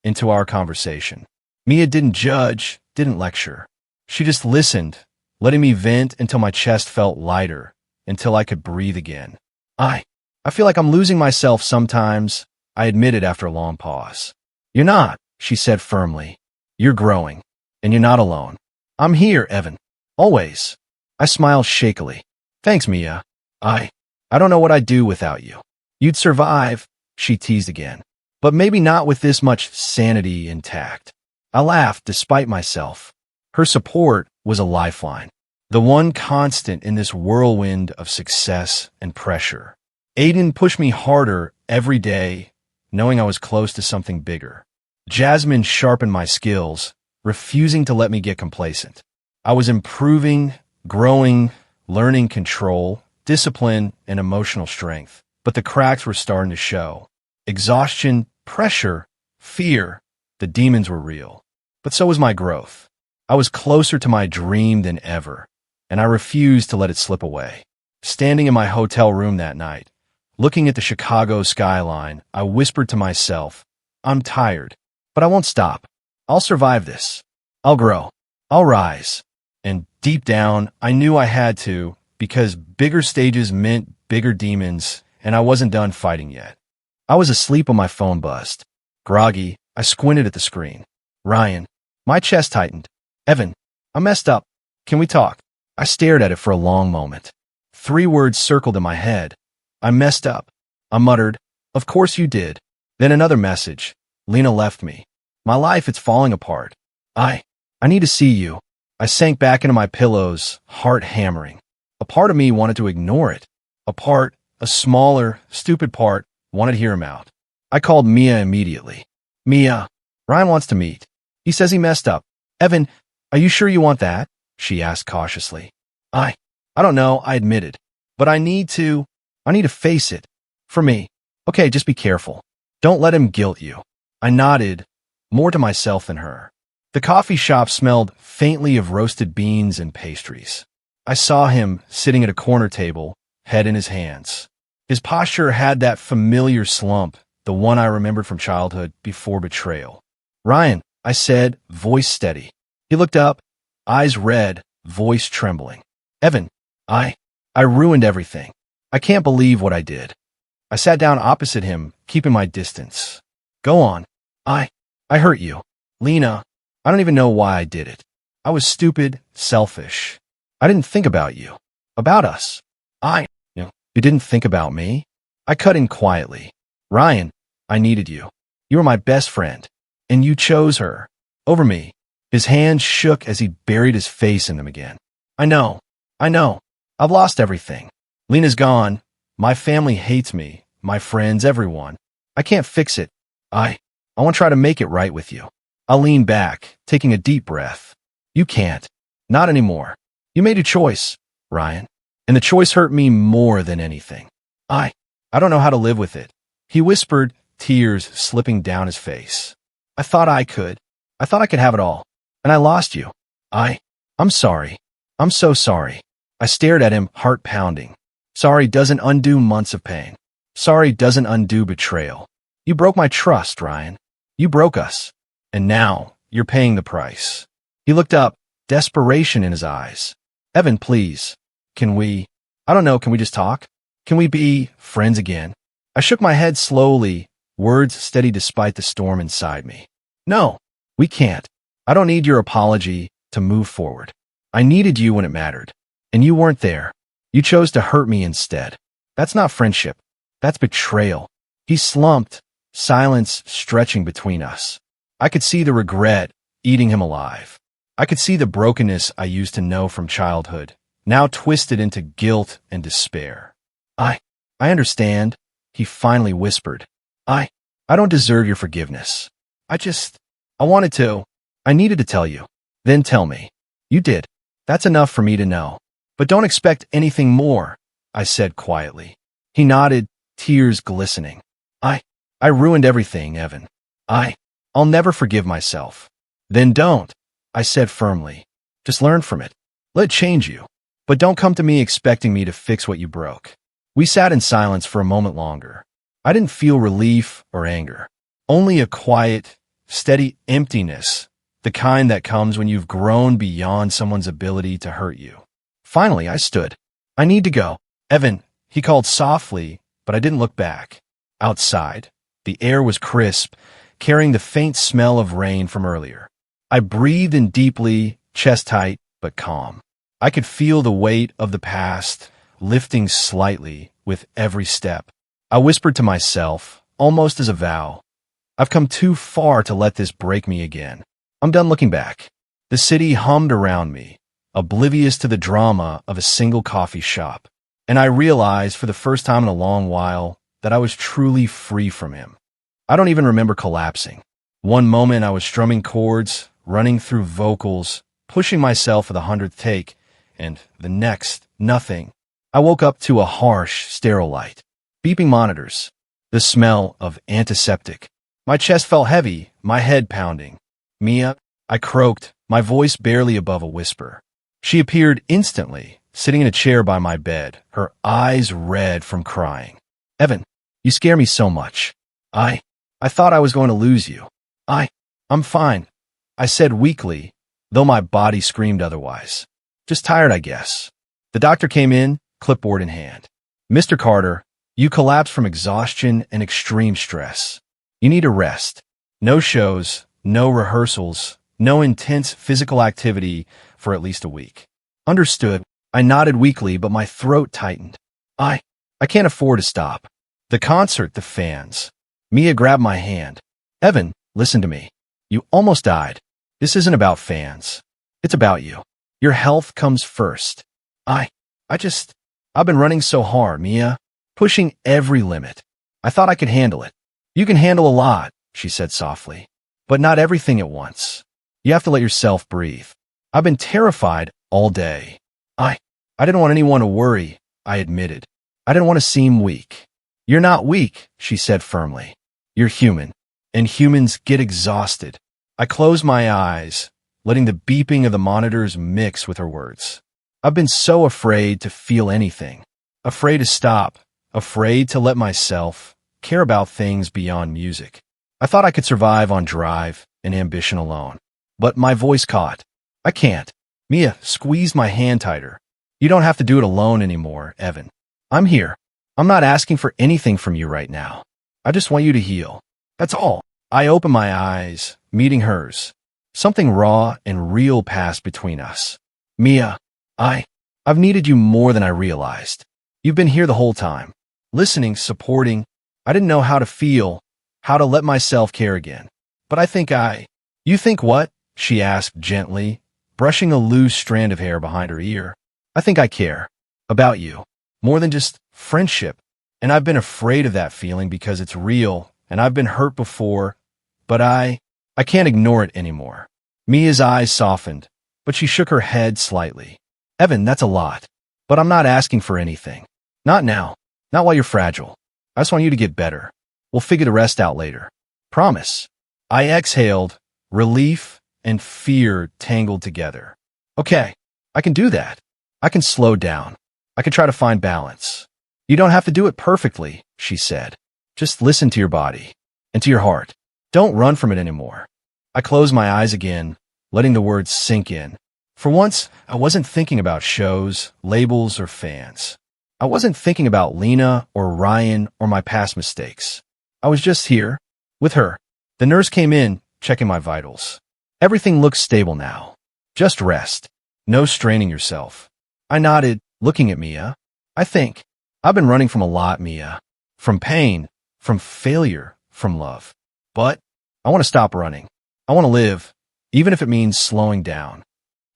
into our conversation. Mia didn't judge, didn't lecture. She just listened, letting me vent until my chest felt lighter, until I could breathe again. I feel like I'm losing myself sometimes, I admitted after a long pause. You're not, she said firmly. You're growing, and you're not alone. I'm here, Evan. Always. I smiled shakily. Thanks, Mia. I don't know what I'd do without you. You'd survive, she teased again. But maybe not with this much sanity intact. I laughed despite myself. Her support was a lifeline. The one constant in this whirlwind of success and pressure. Aiden pushed me harder every day, knowing I was close to something bigger. Jasmine sharpened my skills, refusing to let me get complacent. I was improving, growing, learning control, discipline, and emotional strength. But the cracks were starting to show. Exhaustion, pressure, fear, the demons were real. But so was my growth. I was closer to my dream than ever, and I refused to let it slip away. Standing in my hotel room that night, looking at the Chicago skyline, I whispered to myself, I'm tired, but I won't stop. I'll survive this. I'll grow. I'll rise. And deep down, I knew I had to, because bigger stages meant bigger demons, and I wasn't done fighting yet. I was asleep when my phone buzzed. Groggy, I squinted at the screen. Ryan. My chest tightened. Evan, I messed up. Can we talk? I stared at it for a long moment. 3 words circled in my head. I messed up. I muttered, of course you did. Then another message. Lena left me. My life, it's falling apart. I need to see you. I sank back into my pillows, heart hammering. A part of me wanted to ignore it. A smaller, stupid part, wanted to hear him out. I called Mia immediately. Mia, Ryan wants to meet. He says he messed up. Evan, are you sure you want that? She asked cautiously. I don't know, I admitted. But I need to face it. For me. Okay, just be careful. Don't let him guilt you. I nodded, more to myself than her. The coffee shop smelled faintly of roasted beans and pastries. I saw him sitting at a corner table, head in his hands. His posture had that familiar slump, the one I remembered from childhood before betrayal. "Ryan," I said, voice steady. He looked up, eyes red, voice trembling. "Evan, I ruined everything. I can't believe what I did." I sat down opposite him, keeping my distance. "Go on. I hurt you. Lena, I don't even know why I did it. I was stupid, selfish. I didn't think about you. About us. You didn't think about me?" I cut in quietly. "Ryan, I needed you. You were my best friend. And you chose her. Over me." His hands shook as he buried his face in them again. I know. I've lost everything. Lena's gone. My family hates me. My friends, everyone. I can't fix it. I want to try to make it right with you." I leaned back, taking a deep breath. "You can't. Not anymore. You made a choice, Ryan. And the choice hurt me more than anything. I don't know how to live with it." He whispered, tears slipping down his face. I thought I could have it all. And I lost you. I'm sorry. I'm so sorry." I stared at him, heart pounding. Sorry doesn't undo months of pain. Sorry doesn't undo betrayal. You broke my trust, Ryan. You broke us. And now you're paying the price. He looked up, desperation in his eyes. "Evan, please. Can we just talk? Can we be friends again?" I shook my head slowly, words steady despite the storm inside me. "No, we can't. I don't need your apology to move forward. I needed you when it mattered. And you weren't there. You chose to hurt me instead. That's not friendship. That's betrayal." He slumped, silence stretching between us. I could see the regret eating him alive. I could see the brokenness I used to know from childhood, now twisted into guilt and despair. I understand," he finally whispered. I don't deserve your forgiveness. I wanted to. I needed to tell you. Then tell me. You did. That's enough for me to know. But don't expect anything more," I said quietly. He nodded, tears glistening. I ruined everything, Evan. I'll never forgive myself." "Then don't," I said firmly. "Just learn from it. Let it change you. But don't come to me expecting me to fix what you broke." We sat in silence for a moment longer. I didn't feel relief or anger. Only a quiet, steady emptiness, the kind that comes when you've grown beyond someone's ability to hurt you. Finally, I stood. "I need to go." "Evan," he called softly, but I didn't look back. Outside, the air was crisp, carrying the faint smell of rain from earlier. I breathed in deeply, chest tight, but calm. I could feel the weight of the past lifting slightly with every step. I whispered to myself, almost as a vow, "I've come too far to let this break me again. I'm done looking back." The city hummed around me, oblivious to the drama of a single coffee shop. And I realized for the first time in a long while that I was truly free from him. I don't even remember collapsing. One moment I was strumming chords, running through vocals, pushing myself for the 100th take, and the next, nothing. I woke up to a harsh, sterile light. Beeping monitors. The smell of antiseptic. My chest felt heavy, my head pounding. "Mia," I croaked, my voice barely above a whisper. She appeared instantly, sitting in a chair by my bed, her eyes red from crying. "Evan, you scare me so much. I thought I was going to lose you." I'm fine," I said weakly, though my body screamed otherwise. "Just tired, I guess." The doctor came in, clipboard in hand. "Mr. Carter, you collapsed from exhaustion and extreme stress. You need a rest. No shows, no rehearsals, no intense physical activity for at least a week." "Understood." I nodded weakly, but my throat tightened. I can't afford to stop. The concert, the fans. Mia grabbed my hand. "Evan, listen to me. You almost died. This isn't about fans. It's about you. Your health comes first." I've been running so hard, Mia. Pushing every limit. I thought I could handle it. "You can handle a lot," she said softly. "But not everything at once. You have to let yourself breathe." I've been terrified all day. I didn't want anyone to worry, I admitted. I didn't want to seem weak. "You're not weak," she said firmly. "You're human, and humans get exhausted." I closed my eyes, letting the beeping of the monitors mix with her words. I've been so afraid to feel anything. Afraid to stop. Afraid to let myself care about things beyond music. I thought I could survive on drive and ambition alone. But my voice caught. I can't. Mia squeezed my hand tighter. You don't have to do it alone anymore, Evan. I'm here. I'm not asking for anything from you right now. I just want you to heal. That's all. I opened my eyes, meeting hers. Something raw and real passed between us. Mia, I've needed you more than I realized. You've been here the whole time. Listening, supporting. I didn't know how to feel, how to let myself care again. But You think what? She asked gently, brushing a loose strand of hair behind her ear. I think I care. About you. More than just friendship. And I've been afraid of that feeling because it's real, and I've been hurt before, but I can't ignore it anymore. Mia's eyes softened, but she shook her head slightly. Evan, that's a lot. But I'm not asking for anything. Not now. Not while you're fragile. I just want you to get better. We'll figure the rest out later. Promise. I exhaled, relief and fear tangled together. Okay, I can do that. I can slow down. I can try to find balance. You don't have to do it perfectly, she said. Just listen to your body and to your heart. Don't run from it anymore. I closed my eyes again, letting the words sink in. For once, I wasn't thinking about shows, labels, or fans. I wasn't thinking about Lena or Ryan or my past mistakes. I was just here, with her. The nurse came in, checking my vitals. Everything looks stable now. Just rest. No straining yourself. I nodded, looking at Mia. I think. I've been running from a lot, Mia. From pain, from failure, from love. But I want to stop running. I want to live, even if it means slowing down.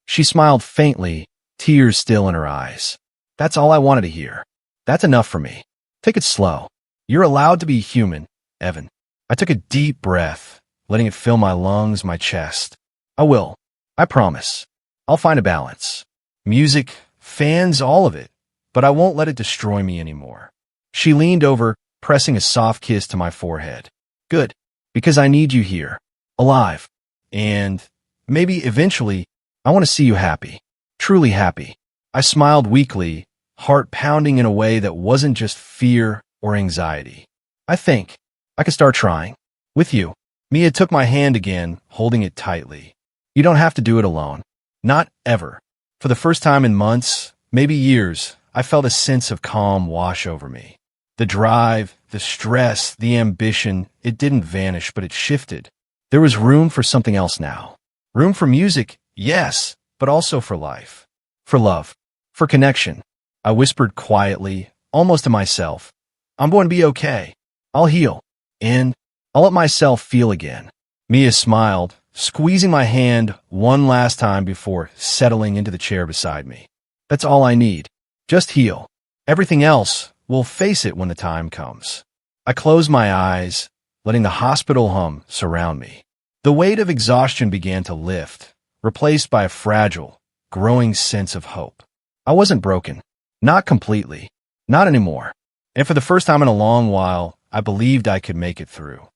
She smiled faintly, tears still in her eyes. That's all I wanted to hear. That's enough for me. Take it slow. You're allowed to be human, Evan. I took a deep breath, letting it fill my lungs, my chest. I will. I promise. I'll find a balance. Music, fans, all of it. But I won't let it destroy me anymore. She leaned over, pressing a soft kiss to my forehead. Good. Because I need you here. Alive. And maybe eventually, I want to see you happy. Truly happy. I smiled weakly, heart pounding in a way that wasn't just fear or anxiety. I think I could start trying. With you. Mia took my hand again, holding it tightly. You don't have to do it alone. Not ever. For the first time in months, maybe years, I felt a sense of calm wash over me. The drive, the stress, the ambition, it didn't vanish, but it shifted. There was room for something else now. Room for music, yes, but also for life. For love. For connection. I whispered quietly, almost to myself. I'm going to be okay. I'll heal. And I'll let myself feel again. Mia smiled, squeezing my hand one last time before settling into the chair beside me. That's all I need. Just heal. Everything else, we'll face it when the time comes. I closed my eyes, letting the hospital hum surround me. The weight of exhaustion began to lift, replaced by a fragile, growing sense of hope. I wasn't broken. Not completely. Not anymore. And for the first time in a long while, I believed I could make it through.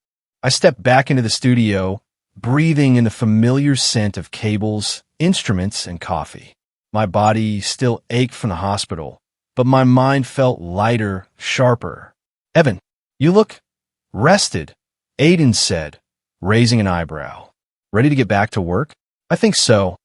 I stepped back into the studio, breathing in the familiar scent of cables, instruments, and coffee. My body still ached from the hospital, but my mind felt lighter, sharper. Evan, you look rested, Aiden said, raising an eyebrow. Ready to get back to work? I think so,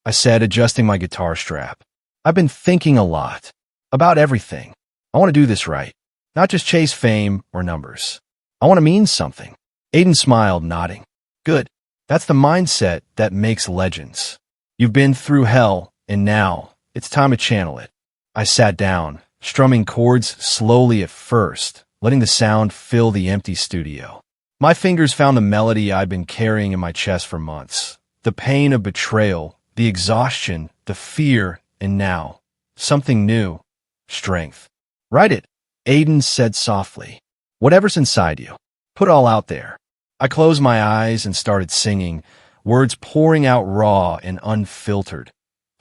I said, adjusting my guitar strap. I've been thinking a lot. About everything. I want to do this right. Not just chase fame or numbers. I want to mean something. Aiden smiled, nodding. Good. That's the mindset that makes legends. You've been through hell, and now it's time to channel it. I sat down, strumming chords slowly at first, letting the sound fill the empty studio. My fingers found the melody I'd been carrying in my chest for months. The pain of betrayal, the exhaustion, the fear, and now, something new. Strength. Write it, Aiden said softly. Whatever's inside you. Put all out there. I closed my eyes and started singing, words pouring out raw and unfiltered.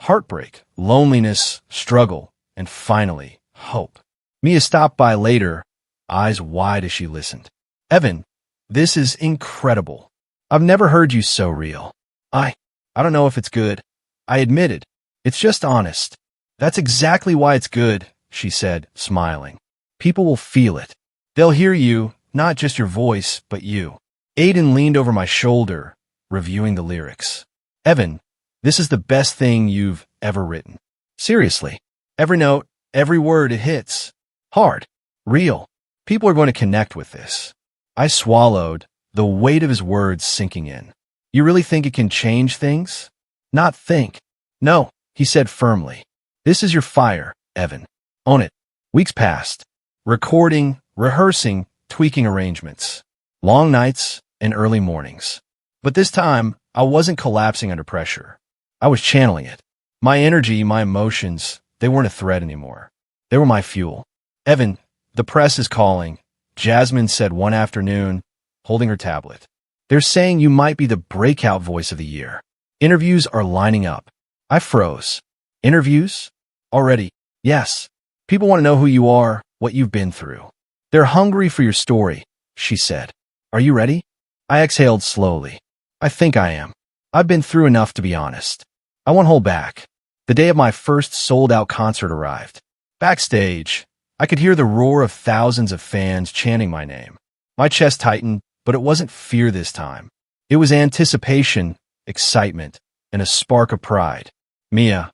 Heartbreak, loneliness, struggle, and finally, hope. Mia stopped by later, eyes wide as she listened. Evan, this is incredible. I've never heard you so real. I I don't know if it's good. I admitted. It's just honest. That's exactly why it's good, she said, smiling. People will feel it. They'll hear you, not just your voice, but you. Aiden leaned over my shoulder, reviewing the lyrics. Evan, this is the best thing you've ever written. Seriously. Every note, every word it hits. Hard. Real. People are going to connect with this. I swallowed, the weight of his words sinking in. You really think it can change things? Not think. No, he said firmly. This is your fire, Evan. Own it. Weeks passed. Recording, rehearsing, tweaking arrangements. Long nights and early mornings. But this time, I wasn't collapsing under pressure. I was channeling it. My energy, my emotions, they weren't a threat anymore. They were my fuel. Evan, the press is calling, Jasmine said one afternoon, holding her tablet. They're saying you might be the breakout voice of the year. Interviews are lining up. I froze. Interviews? Already. Yes. People want to know who you are, what you've been through. They're hungry for your story, she said. Are you ready? I exhaled slowly. I think I am. I've been through enough to be honest. I won't hold back. The day of my first sold-out concert arrived. Backstage, I could hear the roar of thousands of fans chanting my name. My chest tightened, but it wasn't fear this time. It was anticipation, excitement, and a spark of pride. Mia,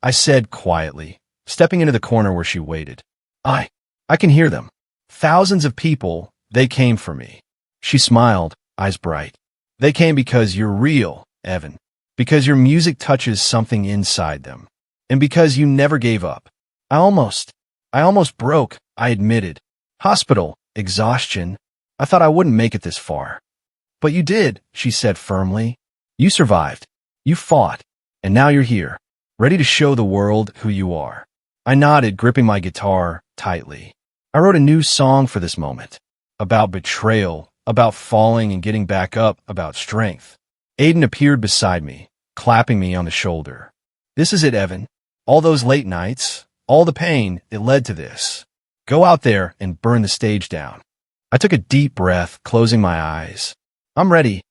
I said quietly, stepping into the corner where she waited. I can hear them. Thousands of people, they came for me. She smiled, eyes bright. They came because you're real, Evan. Because your music touches something inside them. And because you never gave up. I almost broke, I admitted. Hospital, exhaustion. I thought I wouldn't make it this far. But you did, she said firmly. You survived. You fought. And now you're here, ready to show the world who you are. I nodded, gripping my guitar tightly. I wrote a new song for this moment. About betrayal, about falling and getting back up, about strength. Aiden appeared beside me, clapping me on the shoulder. This is it, Evan. All those late nights, all the pain, it led to this. Go out there and burn the stage down. I took a deep breath, closing my eyes. I'm ready,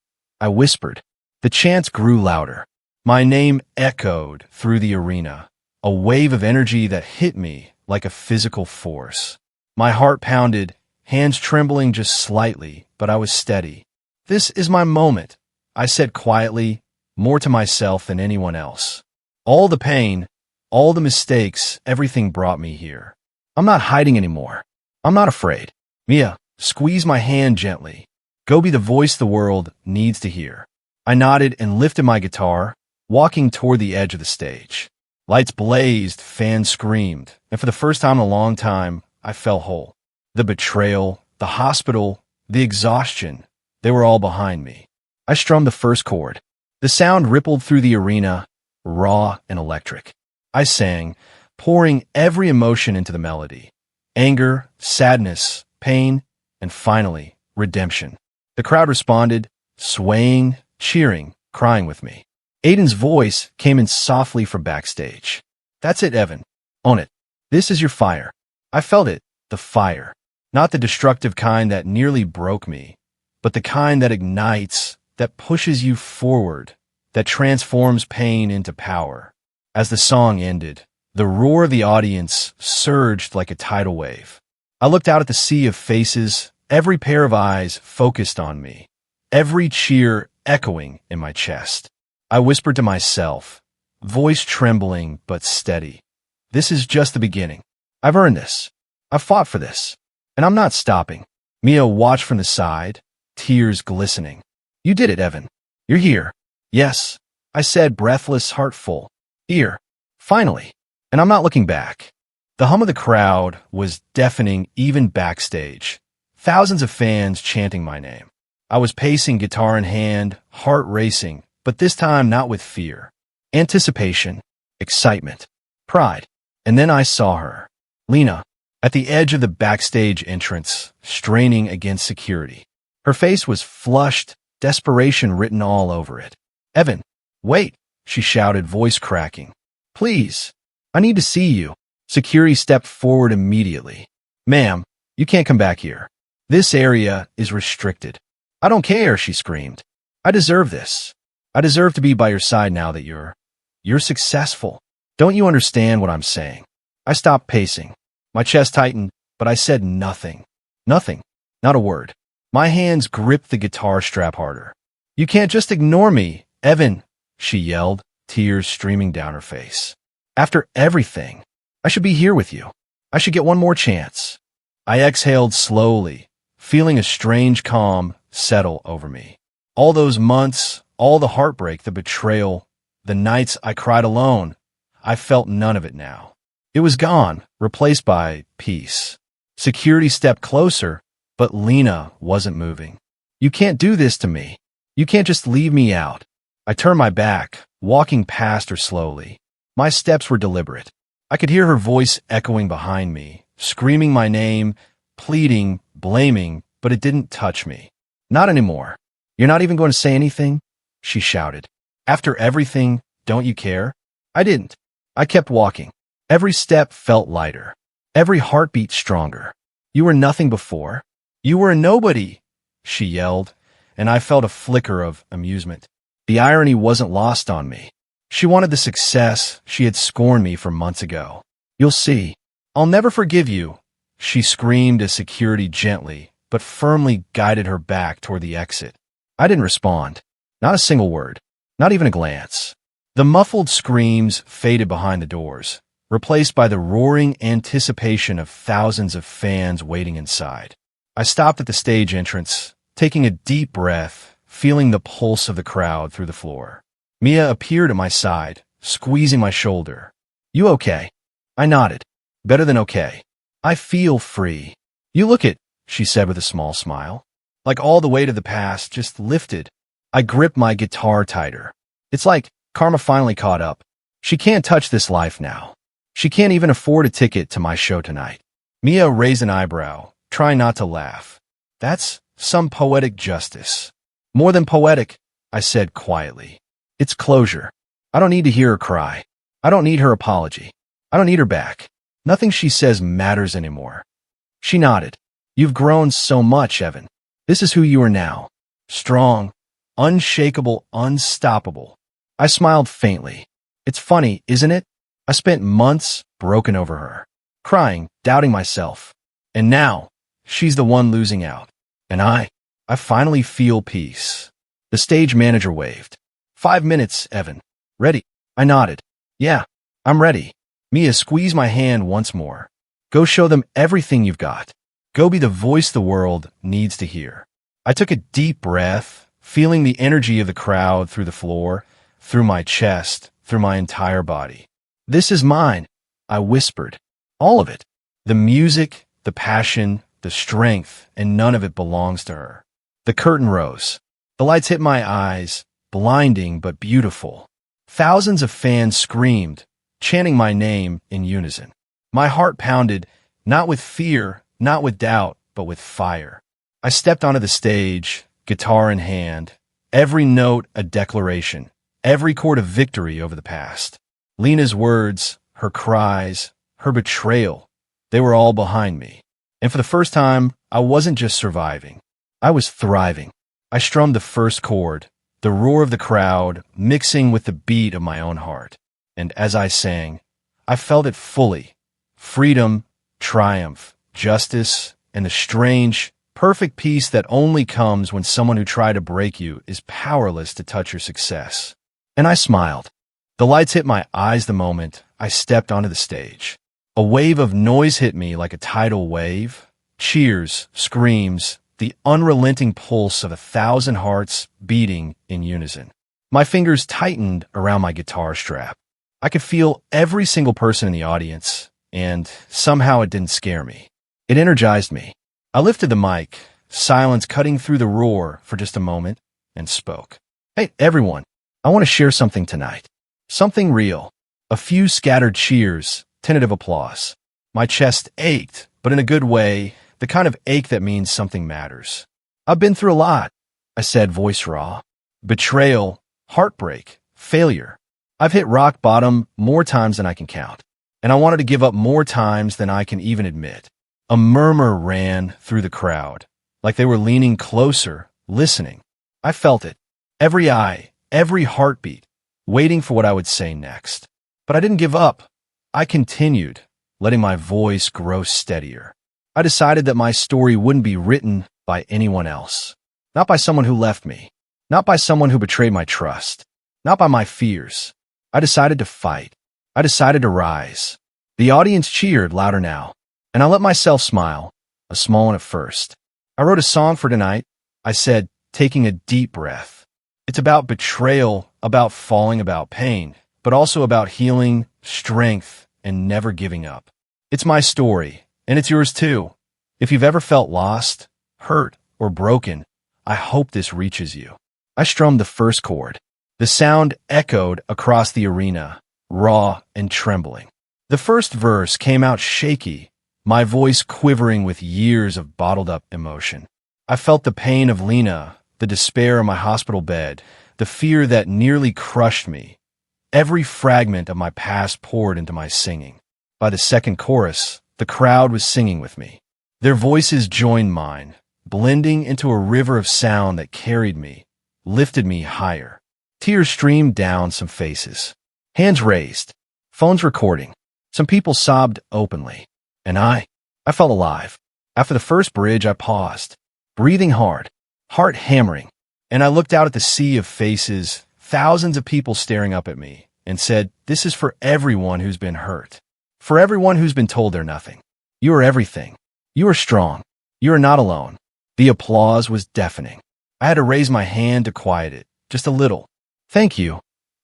I whispered. The chants grew louder. My name echoed through the arena, a wave of energy that hit me like a physical force. My heart pounded, hands trembling just slightly, but I was steady. This is my moment, I said quietly, more to myself than anyone else. All the pain, all the mistakes, everything brought me here. I'm not hiding anymore. I'm not afraid. Mia, squeeze my hand gently. Go be the voice the world needs to hear. I nodded and lifted my guitar, walking toward the edge of the stage. Lights blazed, fans screamed, and for the first time in a long time, I felt whole. The betrayal, the hospital, the exhaustion, they were all behind me. I strummed the first chord. The sound rippled through the arena, raw and electric. I sang, pouring every emotion into the melody. Anger, sadness, pain, and finally, redemption. The crowd responded, swaying, cheering, crying with me. Aiden's voice came in softly from backstage. That's it, Evan. Own it. This is your fire. I felt it, the fire. Not the destructive kind that nearly broke me, but the kind that ignites, that pushes you forward, that transforms pain into power. As the song ended, the roar of the audience surged like a tidal wave. I looked out at the sea of faces, every pair of eyes focused on me, every cheer echoing in my chest. I whispered to myself, voice trembling but steady. This is just the beginning. I've earned this. I've fought for this. And I'm not stopping. Mia watched from the side, tears glistening. You did it, Evan. You're here. Yes, I said, breathless, heart full. Here. Finally. And I'm not looking back. The hum of the crowd was deafening even backstage. Thousands of fans chanting my name. I was pacing, guitar in hand, heart racing, but this time not with fear. Anticipation, excitement, pride. And then I saw her, Lena, at the edge of the backstage entrance, straining against security. Her face was flushed, desperation written all over it. Evan, wait, she shouted, voice cracking. Please, I need to see you. Security stepped forward immediately. Ma'am, you can't come back here. This area is restricted. I don't care, she screamed. I deserve this. I deserve to be by your side now that you're successful. Don't you understand what I'm saying? I stopped pacing. My chest tightened, but I said nothing. Nothing. Not a word. My hands gripped the guitar strap harder. You can't just ignore me, Evan, she yelled, tears streaming down her face. After everything, I should be here with you. I should get one more chance. I exhaled slowly, feeling a strange calm settle over me. All those months, all the heartbreak, the betrayal, the nights I cried alone, I felt none of it now. It was gone, replaced by peace. Security stepped closer, but Lena wasn't moving. You can't do this to me. You can't just leave me out. I turned my back, walking past her slowly. My steps were deliberate. I could hear her voice echoing behind me, screaming my name, pleading, blaming, but it didn't touch me. Not anymore. You're not even going to say anything? She shouted. After everything, don't you care? I didn't. I kept walking. Every step felt lighter. Every heartbeat stronger. You were nothing before. You were a nobody, she yelled, and I felt a flicker of amusement. The irony wasn't lost on me. She wanted the success she had scorned me for months ago. You'll see. I'll never forgive you, she screamed as security gently but firmly guided her back toward the exit. I didn't respond. Not a single word. Not even a glance. The muffled screams faded behind the doors, replaced by the roaring anticipation of thousands of fans waiting inside. I stopped at the stage entrance, taking a deep breath, feeling the pulse of the crowd through the floor. Mia appeared at my side, squeezing my shoulder. You okay? I nodded. Better than okay. I feel free. You look it, she said with a small smile. Like all the weight of the past just lifted. I gripped my guitar tighter. It's like karma finally caught up. She can't touch this life now. She can't even afford a ticket to my show tonight. Mia raised an eyebrow, trying not to laugh. That's some poetic justice. More than poetic, I said quietly. It's closure. I don't need to hear her cry. I don't need her apology. I don't need her back. Nothing she says matters anymore. She nodded. You've grown so much, Evan. This is who you are now. Strong, unshakable, unstoppable. I smiled faintly. It's funny, isn't it? I spent months broken over her, crying, doubting myself. And now, she's the one losing out. And I finally feel peace. The stage manager waved. 5 minutes, Evan. Ready? I nodded. Yeah, I'm ready. Mia squeezed my hand once more. Go show them everything you've got. Go be the voice the world needs to hear. I took a deep breath, feeling the energy of the crowd through the floor, through my chest, through my entire body. This is mine, I whispered. All of it. The music, the passion, the strength, and none of it belongs to her. The curtain rose. The lights hit my eyes, blinding but beautiful. Thousands of fans screamed, chanting my name in unison. My heart pounded, not with fear, not with doubt, but with fire. I stepped onto the stage, guitar in hand, every note a declaration, every chord a victory over the past. Lena's words, her cries, her betrayal, they were all behind me. And for the first time, I wasn't just surviving. I was thriving. I strummed the first chord, the roar of the crowd mixing with the beat of my own heart. And as I sang, I felt it fully. Freedom, triumph, justice, and the strange, perfect peace that only comes when someone who tried to break you is powerless to touch your success. And I smiled. The lights hit my eyes the moment I stepped onto the stage. A wave of noise hit me like a tidal wave. Cheers, screams, the unrelenting pulse of 1,000 hearts beating in unison. My fingers tightened around my guitar strap. I could feel every single person in the audience, and somehow it didn't scare me. It energized me. I lifted the mic, silence cutting through the roar for just a moment, and spoke. Hey, everyone, I want to share something tonight. Something real. A few scattered cheers, tentative applause. My chest ached, but in a good way, the kind of ache that means something matters. I've been through a lot, I said, voice raw. Betrayal, heartbreak, failure. I've hit rock bottom more times than I can count, and I wanted to give up more times than I can even admit. A murmur ran through the crowd, like they were leaning closer, listening. I felt it. every eye, every heartbeat, waiting for what I would say next. But I didn't give up. I continued, letting my voice grow steadier. I decided that my story wouldn't be written by anyone else. Not by someone who left me. Not by someone who betrayed my trust. Not by my fears. I decided to fight. I decided to rise. The audience cheered louder now, and I let myself smile, a small one at first. I wrote a song for tonight, I said, taking a deep breath. It's about betrayal, about falling, about pain, but also about healing, strength, and never giving up. It's my story, and it's yours too. If you've ever felt lost, hurt, or broken, I hope this reaches you. I strummed the first chord. The sound echoed across the arena, raw and trembling. The first verse came out shaky, my voice quivering with years of bottled-up emotion. I felt the pain of Lena, the despair of my hospital bed, the fear that nearly crushed me. Every fragment of my past poured into my singing. By the second chorus, the crowd was singing with me. Their voices joined mine, blending into a river of sound that carried me, lifted me higher. Tears streamed down some faces. Hands raised. Phones recording. Some people sobbed openly. And I felt alive. After the first bridge, I paused, breathing hard, heart hammering, and I looked out at the sea of faces, thousands of people staring up at me, and said, "This is for everyone who's been hurt. For everyone who's been told they're nothing. You are everything. You are strong. You are not alone." The applause was deafening. I had to raise my hand to quiet it, just a little. "Thank you,"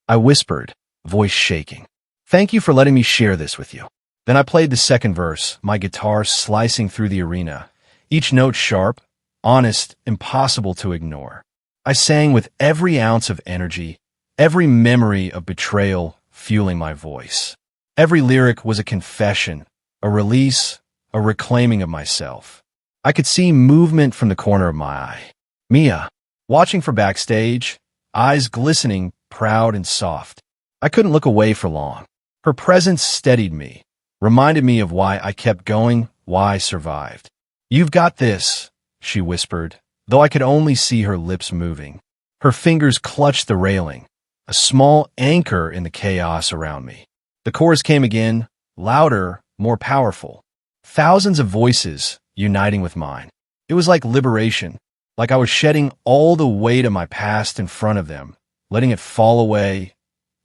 I whispered, voice shaking. "Thank you for letting me share this with you." Then I played the second verse, my guitar slicing through the arena, each note sharp, honest, impossible to ignore. I sang with every ounce of energy, every memory of betrayal fueling my voice. Every lyric was a confession, a release, a reclaiming of myself. I could see movement from the corner of my eye. Mia, watching from backstage, eyes glistening, proud and soft. I couldn't look away for long. Her presence steadied me, reminded me of why I kept going, why I survived. "You've got this," she whispered, though I could only see her lips moving. Her fingers clutched the railing, a small anchor in the chaos around me. The chorus came again, louder, more powerful. Thousands of voices uniting with mine. It was like liberation, like I was shedding all the weight of my past in front of them, letting it fall away,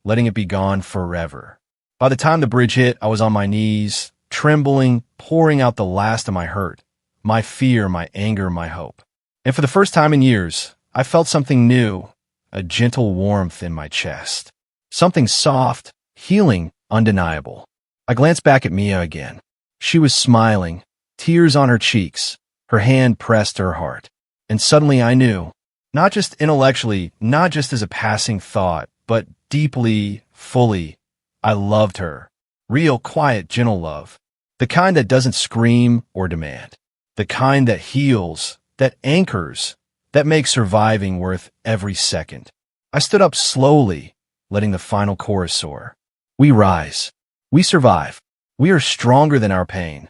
letting it be gone forever. By the time the bridge hit, I was on my knees, trembling, pouring out the last of my hurt, my fear, my anger, my hope. And for the first time in years, I felt something new, a gentle warmth in my chest. Something soft, healing, undeniable. I glanced back at Mia again. She was smiling, tears on her cheeks, her hand pressed to her heart. And suddenly I knew, not just intellectually, not just as a passing thought, but deeply, fully, I loved her. Real, quiet, gentle love. The kind that doesn't scream or demand. The kind that heals, that anchors, that makes surviving worth every second. I stood up slowly, letting the final chorus soar. We rise. We survive. We are stronger than our pain.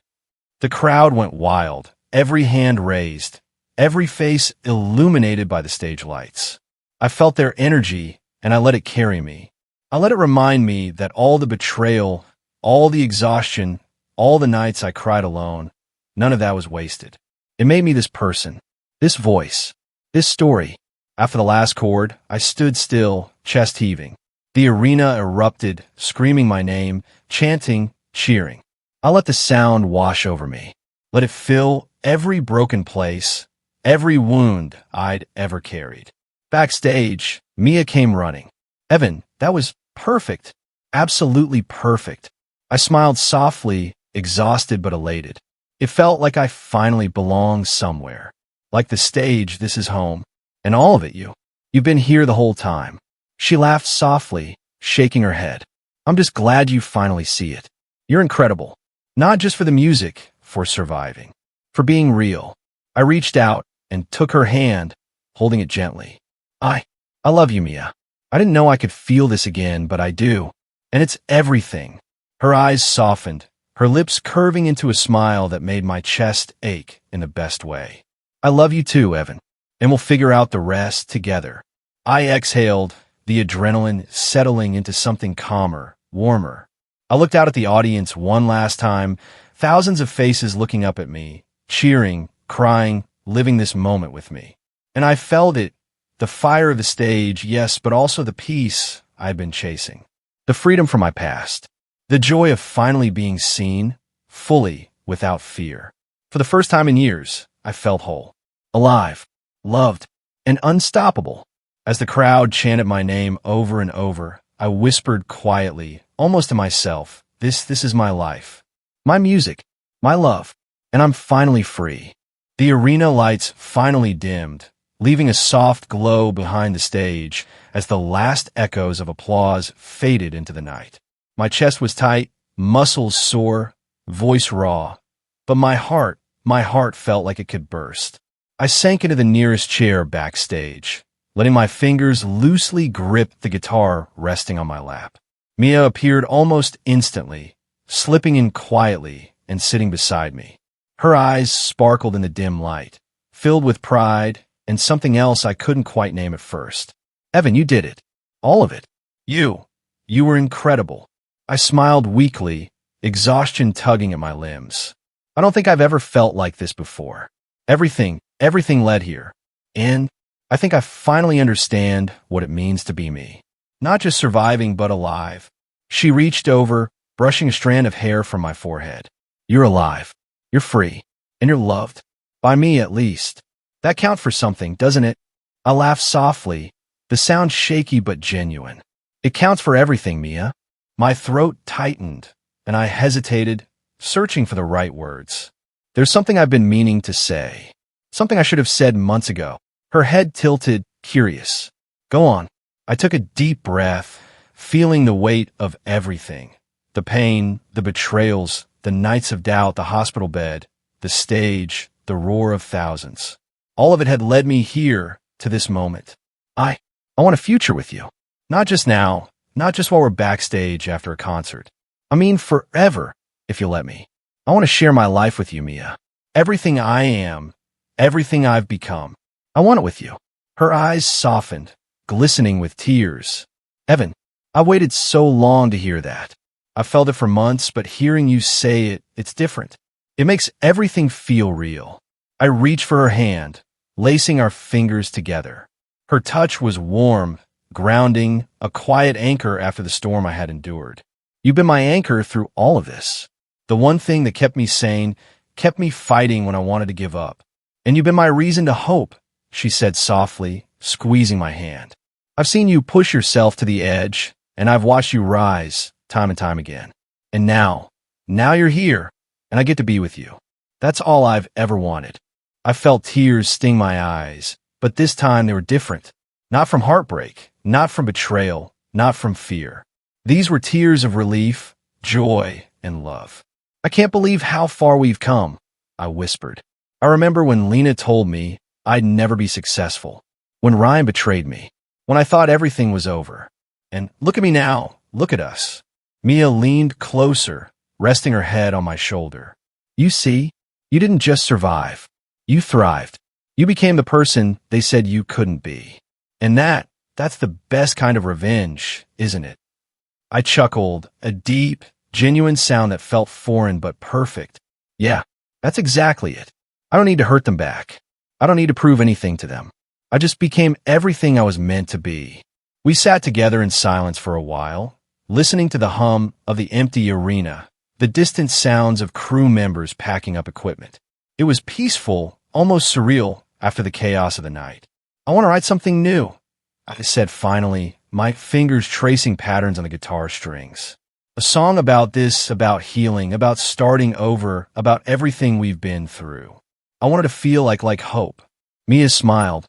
The crowd went wild, every hand raised, every face illuminated by the stage lights. I felt their energy, and I let it carry me. I let it remind me that all the betrayal, all the exhaustion, all the nights I cried alone, none of that was wasted. It made me this person, this voice, this story. After the last chord, I stood still, chest heaving. The arena erupted, screaming my name, chanting, cheering. I let the sound wash over me. Let it fill every broken place, every wound I'd ever carried. Backstage, Mia came running. "Evan, that was perfect. Absolutely perfect." I smiled softly, exhausted but elated. It felt like I finally belonged somewhere. Like the stage, this is home. And all of it, you've been here the whole time. She laughed softly, shaking her head. "I'm just glad you finally see it. You're incredible. Not just for the music, for surviving. For being real." I reached out and took her hand, holding it gently. I love you, Mia. I didn't know I could feel this again, but I do. And it's everything. Her eyes softened, her lips curving into a smile that made my chest ache in the best way. "I love you too, Evan. And we'll figure out the rest together." I exhaled, the adrenaline settling into something calmer, warmer. I looked out at the audience one last time, thousands of faces looking up at me, cheering, crying, living this moment with me. And I felt it, the fire of the stage, yes, but also the peace I'd been chasing. The freedom from my past. The joy of finally being seen, fully, without fear. For the first time in years, I felt whole, alive, loved, and unstoppable. As the crowd chanted my name over and over, I whispered quietly, almost to myself, this is my life, my music, my love, and I'm finally free. The arena lights finally dimmed, leaving a soft glow behind the stage as the last echoes of applause faded into the night. My chest was tight, muscles sore, voice raw, but my heart felt like it could burst. I sank into the nearest chair backstage, letting my fingers loosely grip the guitar resting on my lap. Mia appeared almost instantly, slipping in quietly and sitting beside me. Her eyes sparkled in the dim light, filled with pride and something else I couldn't quite name at first. Evan, you did it. All of it. You were incredible. I smiled weakly, exhaustion tugging at my limbs. I don't think I've ever felt like this before. Everything led here. And I think I finally understand what it means to be me. Not just surviving, but alive. She reached over, brushing a strand of hair from my forehead. You're alive. You're free. And you're loved. By me, at least. That counts for something, doesn't it? I laughed softly, the sound shaky but genuine. It counts for everything, Mia. My throat tightened, and I hesitated, searching for the right words. There's something I've been meaning to say. Something I should have said months ago. Her head tilted, curious. Go on. I took a deep breath, feeling the weight of everything. The pain, the betrayals, the nights of doubt, the hospital bed, the stage, the roar of thousands. All of it had led me here, to this moment. I want a future with you. Not just now, not just while we're backstage after a concert. I mean forever, if you let me. I want to share my life with you, Mia. Everything I am, everything I've become. I want it with you. Her eyes softened, glistening with tears. Evan, I've waited so long to hear that. I've felt it for months, but hearing you say it, it's different. It makes everything feel real. I reached for her hand, lacing our fingers together. Her touch was warm, grounding, a quiet anchor after the storm I had endured. You've been my anchor through all of this. The one thing that kept me sane, kept me fighting when I wanted to give up. And you've been my reason to hope, she said softly, squeezing my hand. I've seen you push yourself to the edge, and I've watched you rise, time and time again. And now you're here, and I get to be with you. That's all I've ever wanted. I felt tears sting my eyes, but this time they were different. Not from heartbreak, not from betrayal, not from fear. These were tears of relief, joy, and love. I can't believe how far we've come, I whispered. I remember when Lena told me I'd never be successful, when Ryan betrayed me, when I thought everything was over. And look at me now, look at us. Mia leaned closer, resting her head on my shoulder. You see, you didn't just survive. You thrived. You became the person they said you couldn't be. And that's the best kind of revenge, isn't it? I chuckled, a deep, genuine sound that felt foreign but perfect. Yeah, that's exactly it. I don't need to hurt them back. I don't need to prove anything to them. I just became everything I was meant to be. We sat together in silence for a while, listening to the hum of the empty arena, the distant sounds of crew members packing up equipment. It was peaceful, almost surreal after the chaos of the night. I want to write something new, I said finally, my fingers tracing patterns on the guitar strings. A song about this, about healing, about starting over, about everything we've been through. I wanted to feel like hope. Mia smiled,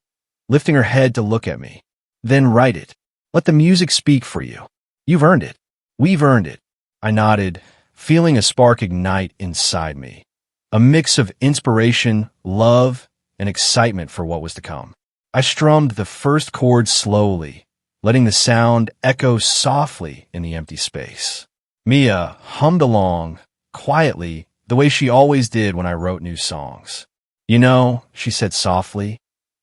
lifting her head to look at me. Then write it. Let the music speak for you. You've earned it. We've earned it. I nodded, feeling a spark ignite inside me. A mix of inspiration, love, and excitement for what was to come. I strummed the first chord slowly, letting the sound echo softly in the empty space. Mia hummed along, quietly, the way she always did when I wrote new songs. You know, she said softly,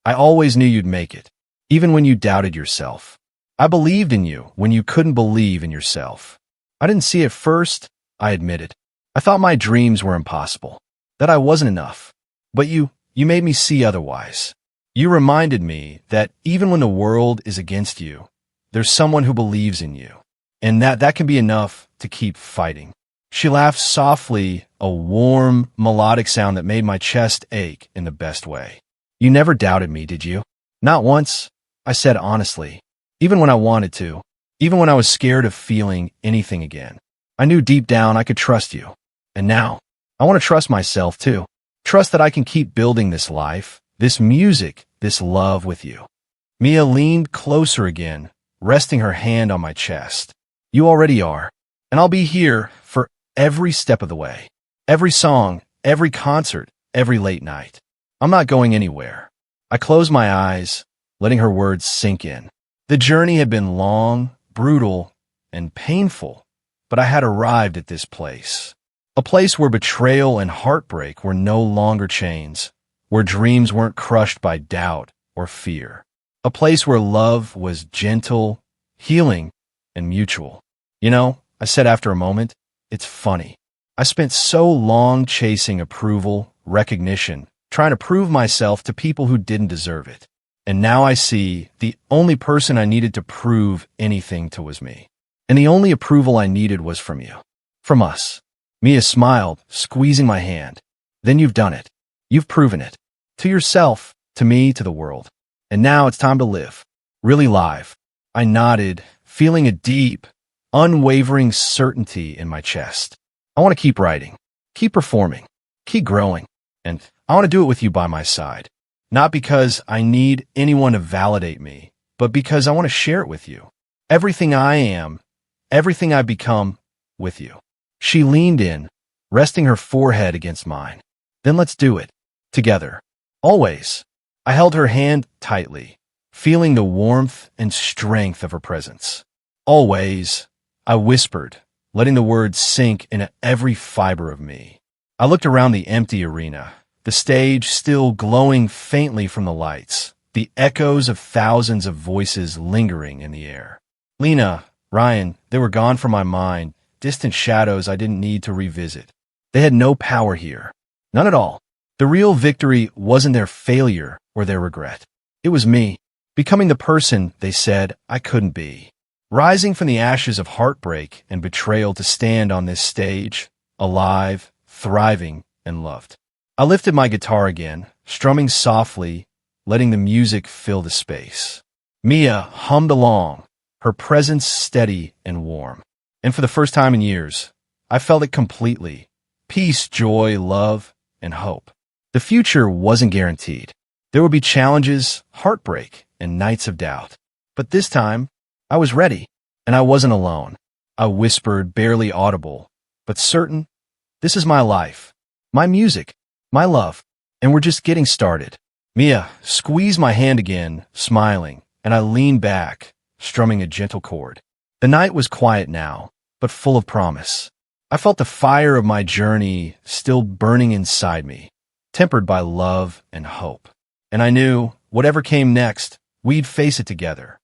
I always knew you'd make it. even when you doubted yourself. I believed in you when you couldn't believe in yourself. I didn't see it first, I admitted. I thought my dreams were impossible, that I wasn't enough. But you made me see otherwise. You reminded me that even when the world is against you, there's someone who believes in you, and that can be enough to keep fighting. She laughed softly, a warm, melodic sound that made my chest ache in the best way. You never doubted me, did you? Not once, I said honestly. Even when I wanted to, even when I was scared of feeling anything again. I knew deep down I could trust you. And now, I want to trust myself too. Trust that I can keep building this life, this music, this love with you. Mia leaned closer again, resting her hand on my chest. You already are, and I'll be here for every step of the way. Every song, every concert, every late night. I'm not going anywhere. I closed my eyes, letting her words sink in. The journey had been long, brutal, and painful, but I had arrived at this place. A place where betrayal and heartbreak were no longer chains, where dreams weren't crushed by doubt or fear. A place where love was gentle, healing, and mutual. You know, I said after a moment, it's funny. I spent so long chasing approval, recognition, trying to prove myself to people who didn't deserve it. And now I see the only person I needed to prove anything to was me. And the only approval I needed was from you. From us. Mia smiled, squeezing my hand. Then you've done it. You've proven it. To yourself, to me, to the world. And now it's time to live. Really live. I nodded, feeling a deep, unwavering certainty in my chest. I want to keep writing, keep performing, keep growing. And I want to do it with you by my side. Not because I need anyone to validate me, but because I want to share it with you. Everything I am, everything I've become, with you. She leaned in, resting her forehead against mine. Then let's do it. Together. Always. I held her hand tightly, feeling the warmth and strength of her presence. Always, I whispered, letting the words sink into every fiber of me. I looked around the empty arena, the stage still glowing faintly from the lights, the echoes of thousands of voices lingering in the air. Lena, Ryan, they were gone from my mind, distant shadows I didn't need to revisit. They had no power here. None at all. The real victory wasn't their failure or their regret. It was me, becoming the person they said I couldn't be. Rising from the ashes of heartbreak and betrayal to stand on this stage, alive, thriving, and loved. I lifted my guitar again, strumming softly, letting the music fill the space. Mia hummed along, her presence steady and warm. And for the first time in years, I felt it completely. Peace, joy, love, and hope. The future wasn't guaranteed. There would be challenges, heartbreak, and nights of doubt. But this time, I was ready, and I wasn't alone. I whispered, barely audible, but certain, this is my life, my music, my love, and we're just getting started. Mia squeezed my hand again, smiling, and I leaned back, strumming a gentle chord. The night was quiet now, but full of promise. I felt the fire of my journey still burning inside me, tempered by love and hope. And I knew, whatever came next, we'd face it together.